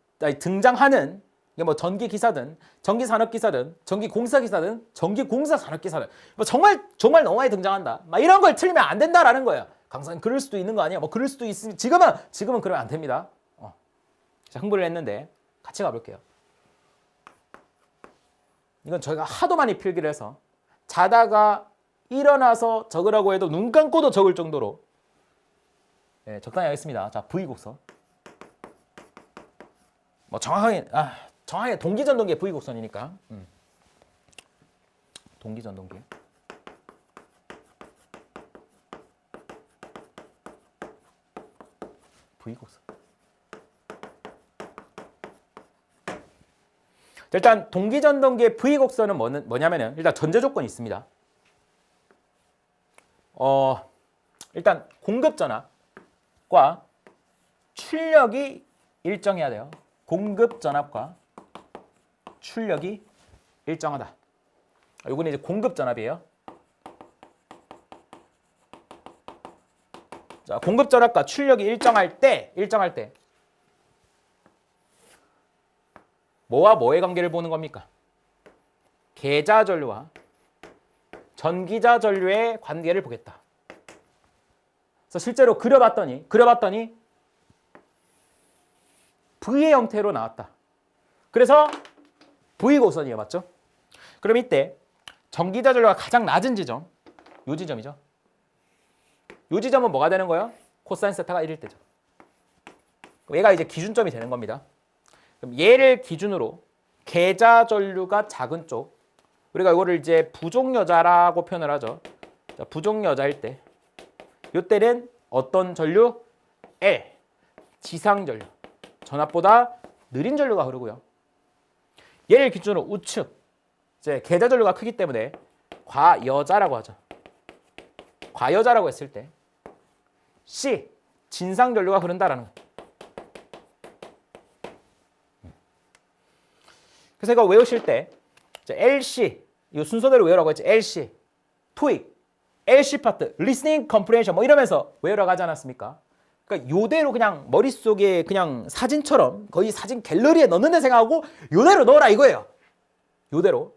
이게 뭐 전기기사든 전기산업기사든 전기공사기사든 전기공사산업기사든 뭐 정말 너무 많이 등장한다. 막 이런 걸 틀리면 안 된다라는 거예요. 강사님 그럴 수도 있는 거 아니야? 뭐 그럴 수도 있으면 지금은 그러면 안 됩니다. 자, 흥분을 했는데 같이 가볼게요. 이건 저희가 하도 많이 필기를 해서 자다가 일어나서 적으라고 해도 눈 감고도 적을 정도로 네, 적당히 하겠습니다. 자, V곡선. 뭐 정확하게 동기전동기의 V곡선이니까. 동기전동기. V곡선. 일단 동기전동기의 V곡선은 뭐냐면은 일단 전제 조건이 있습니다. 일단 공급전압과 출력이 일정해야 돼요. 공급전압과 출력이 일정하다. 요거는 이제 공급전압이에요. 자, 공급전압과 출력이 일정할 때 뭐와 뭐의 관계를 보는 겁니까? 계좌전류와 전기자전류의 관계를 보겠다. 그래서 실제로 그려봤더니 V의 형태로 나왔다. 그래서 V곡선이에요. 맞죠? 그럼 이때 전기자전류가 가장 낮은 지점, 요 지점이죠. 요 지점은 뭐가 되는 거예요? 코사인 세타가 1일 때죠. 얘가 이제 기준점이 되는 겁니다. 그럼 얘를 기준으로 계좌전류가 작은 쪽, 우리가 이거를 이제 부족여자라고 표현을 하죠. 자, 부족여자일 때, 이때는 어떤 전류? L, 지상전류, 전압보다 느린 전류가 흐르고요. 얘를 기준으로 우측, 이제 계좌전류가 크기 때문에 과여자라고 하죠. 과여자라고 했을 때 C, 진상전류가 흐른다라는 거예요. 그래서 이거 외우실 때 LC, 이 순서대로 외우라고 했지. LC, 토익, LC 파트, 리스닝 컴프레hension 뭐 이러면서 외우라고 하지 않았습니까? 그러니까 요대로 그냥 머릿속에 그냥 사진처럼 거의 사진 갤러리에 넣는다 생각하고 요대로 넣어라 이거예요. 요대로.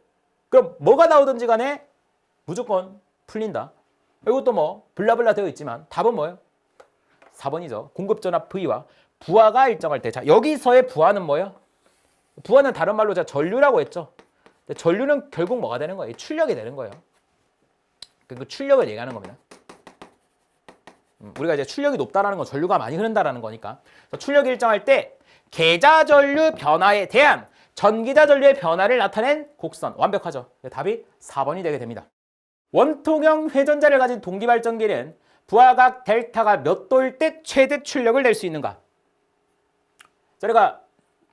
그럼 뭐가 나오든지 간에 무조건 풀린다. 이것도 뭐 블라블라 되어 있지만 답은 뭐예요? 4번이죠. 공급전압 V와 부하가 일정할 때. 자, 여기서의 부하는 뭐예요? 부하는 다른 말로 제가 전류라고 했죠. 전류는 결국 뭐가 되는 거예요? 출력이 되는 거예요. 그 출력을 얘기하는 겁니다. 우리가 이제 출력이 높다라는 건 전류가 많이 흐른다라는 거니까. 출력이 일정할 때 계좌전류 변화에 대한 전기자전류의 변화를 나타낸 곡선. 완벽하죠. 답이 4번이 되게 됩니다. 원통형 회전자를 가진 동기발전기는 부하각 델타가 몇 도일 때 최대 출력을 낼 수 있는가? 자, 우리가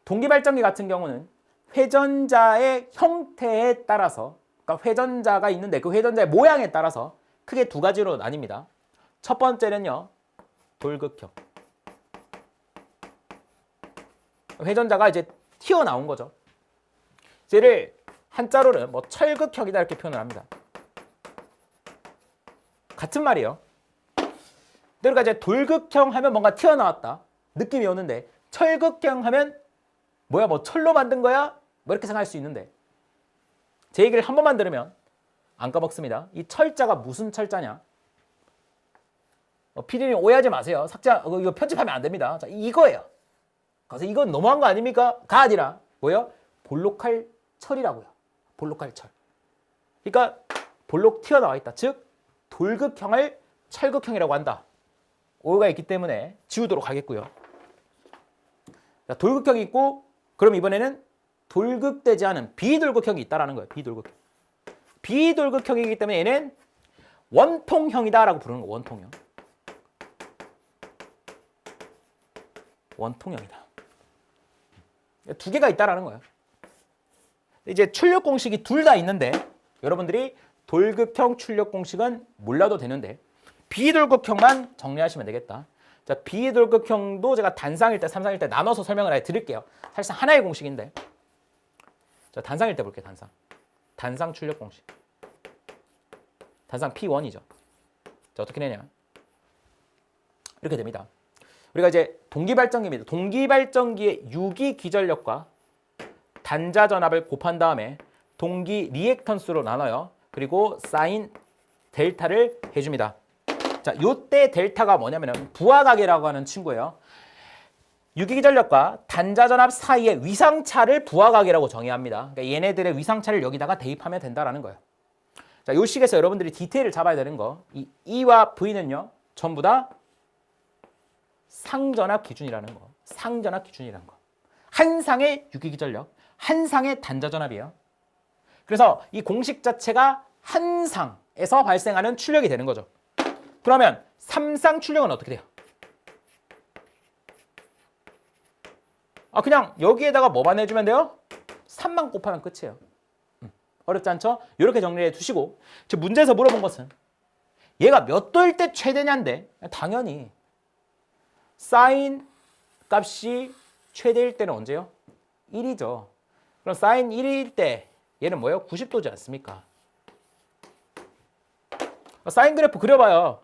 동기발전기 같은 경우는 회전자의 형태에 따라서, 그러니까 회전자가 있는데 그 회전자의 모양에 따라서 크게 두 가지로 나뉩니다. 첫 번째는요, 돌극형. 회전자가 이제 튀어나온 거죠. 얘를 한자로는 뭐 철극형이다 이렇게 표현을 합니다. 같은 말이에요. 그러니까 이제 돌극형 하면 뭔가 튀어나왔다 느낌이 오는데, 철극형 하면 뭐야, 뭐 철로 만든 거야? 뭐 이렇게 생각할 수 있는데, 제 얘기를 한 번만 들으면 안 까먹습니다. 이 철자가 무슨 철자냐? PD님 오해하지 마세요. 이거 편집하면 안 됩니다. 자, 이거예요. 그래서 이건 너무한 거 아닙니까? 가 아니라 뭐예요? 볼록할 철이라고요. 볼록할 철. 그러니까 볼록 튀어나와 있다. 즉 돌극형을 철극형이라고 한다. 오해가 있기 때문에 지우도록 하겠고요. 자, 돌극형이 있고, 그럼 이번에는 돌극되지 않은 비돌극형이 있다라는 거예요. 비돌극형. 비돌극형이기 때문에 얘는 원통형이다라고 부르는 거예요. 원통형. 원통형이다. 두 개가 있다라는 거예요. 이제 출력 공식이 둘 다 있는데, 여러분들이 돌극형 출력 공식은 몰라도 되는데 비돌극형만 정리하시면 되겠다. 자, 비돌극형도 제가 단상일 때, 삼상일 때 나눠서 설명을 해드릴게요. 사실상 하나의 공식인데, 자, 단상일 때 볼게요. 단상 출력 공식. 단상 P1이죠. 자, 어떻게 되냐? 이렇게 됩니다. 우리가 이제 동기발전기입니다. 동기발전기의 유기 기전력과 단자 전압을 곱한 다음에 동기 리액턴스로 나눠요. 그리고 사인 델타를 해줍니다. 자, 요때 델타가 뭐냐면은 부하각이라고 하는 친구예요. 유기전력과 단자전압 사이의 위상차를 부하각이라고 정의합니다. 그러니까 얘네들의 위상차를 여기다가 대입하면 된다라는 거예요. 자, 이 식에서 여러분들이 디테일을 잡아야 되는 거. 이 E와 V는요. 전부 다 상전압 기준이라는 거. 상전압 기준이라는 거. 한 상의 유기전력, 한 상의 단자전압이에요. 그래서 이 공식 자체가 한 상에서 발생하는 출력이 되는 거죠. 그러면 3상 출력은 어떻게 돼요? 그냥 여기에다가 뭐만 해주면 돼요? 3만 곱하면 끝이에요. 어렵지 않죠? 이렇게 정리해 두시고, 지금 문제에서 물어본 것은 얘가 몇 도일 때 최대냐인데, 당연히 사인 값이 최대일 때는 언제요? 1이죠. 그럼 사인 1일 때 얘는 뭐예요? 90도지 않습니까? 사인 그래프 그려봐요.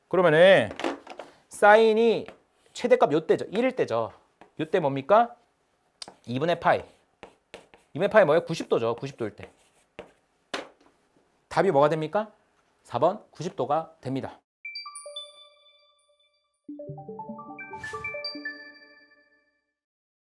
그러면은 사인이 최대값 요 때죠. 1일 때죠. 요 때 뭡니까? 2분의 파이. 2분의 파이 뭐예요? 90도죠. 90도일 때. 답이 뭐가 됩니까? 4번 90도가 됩니다.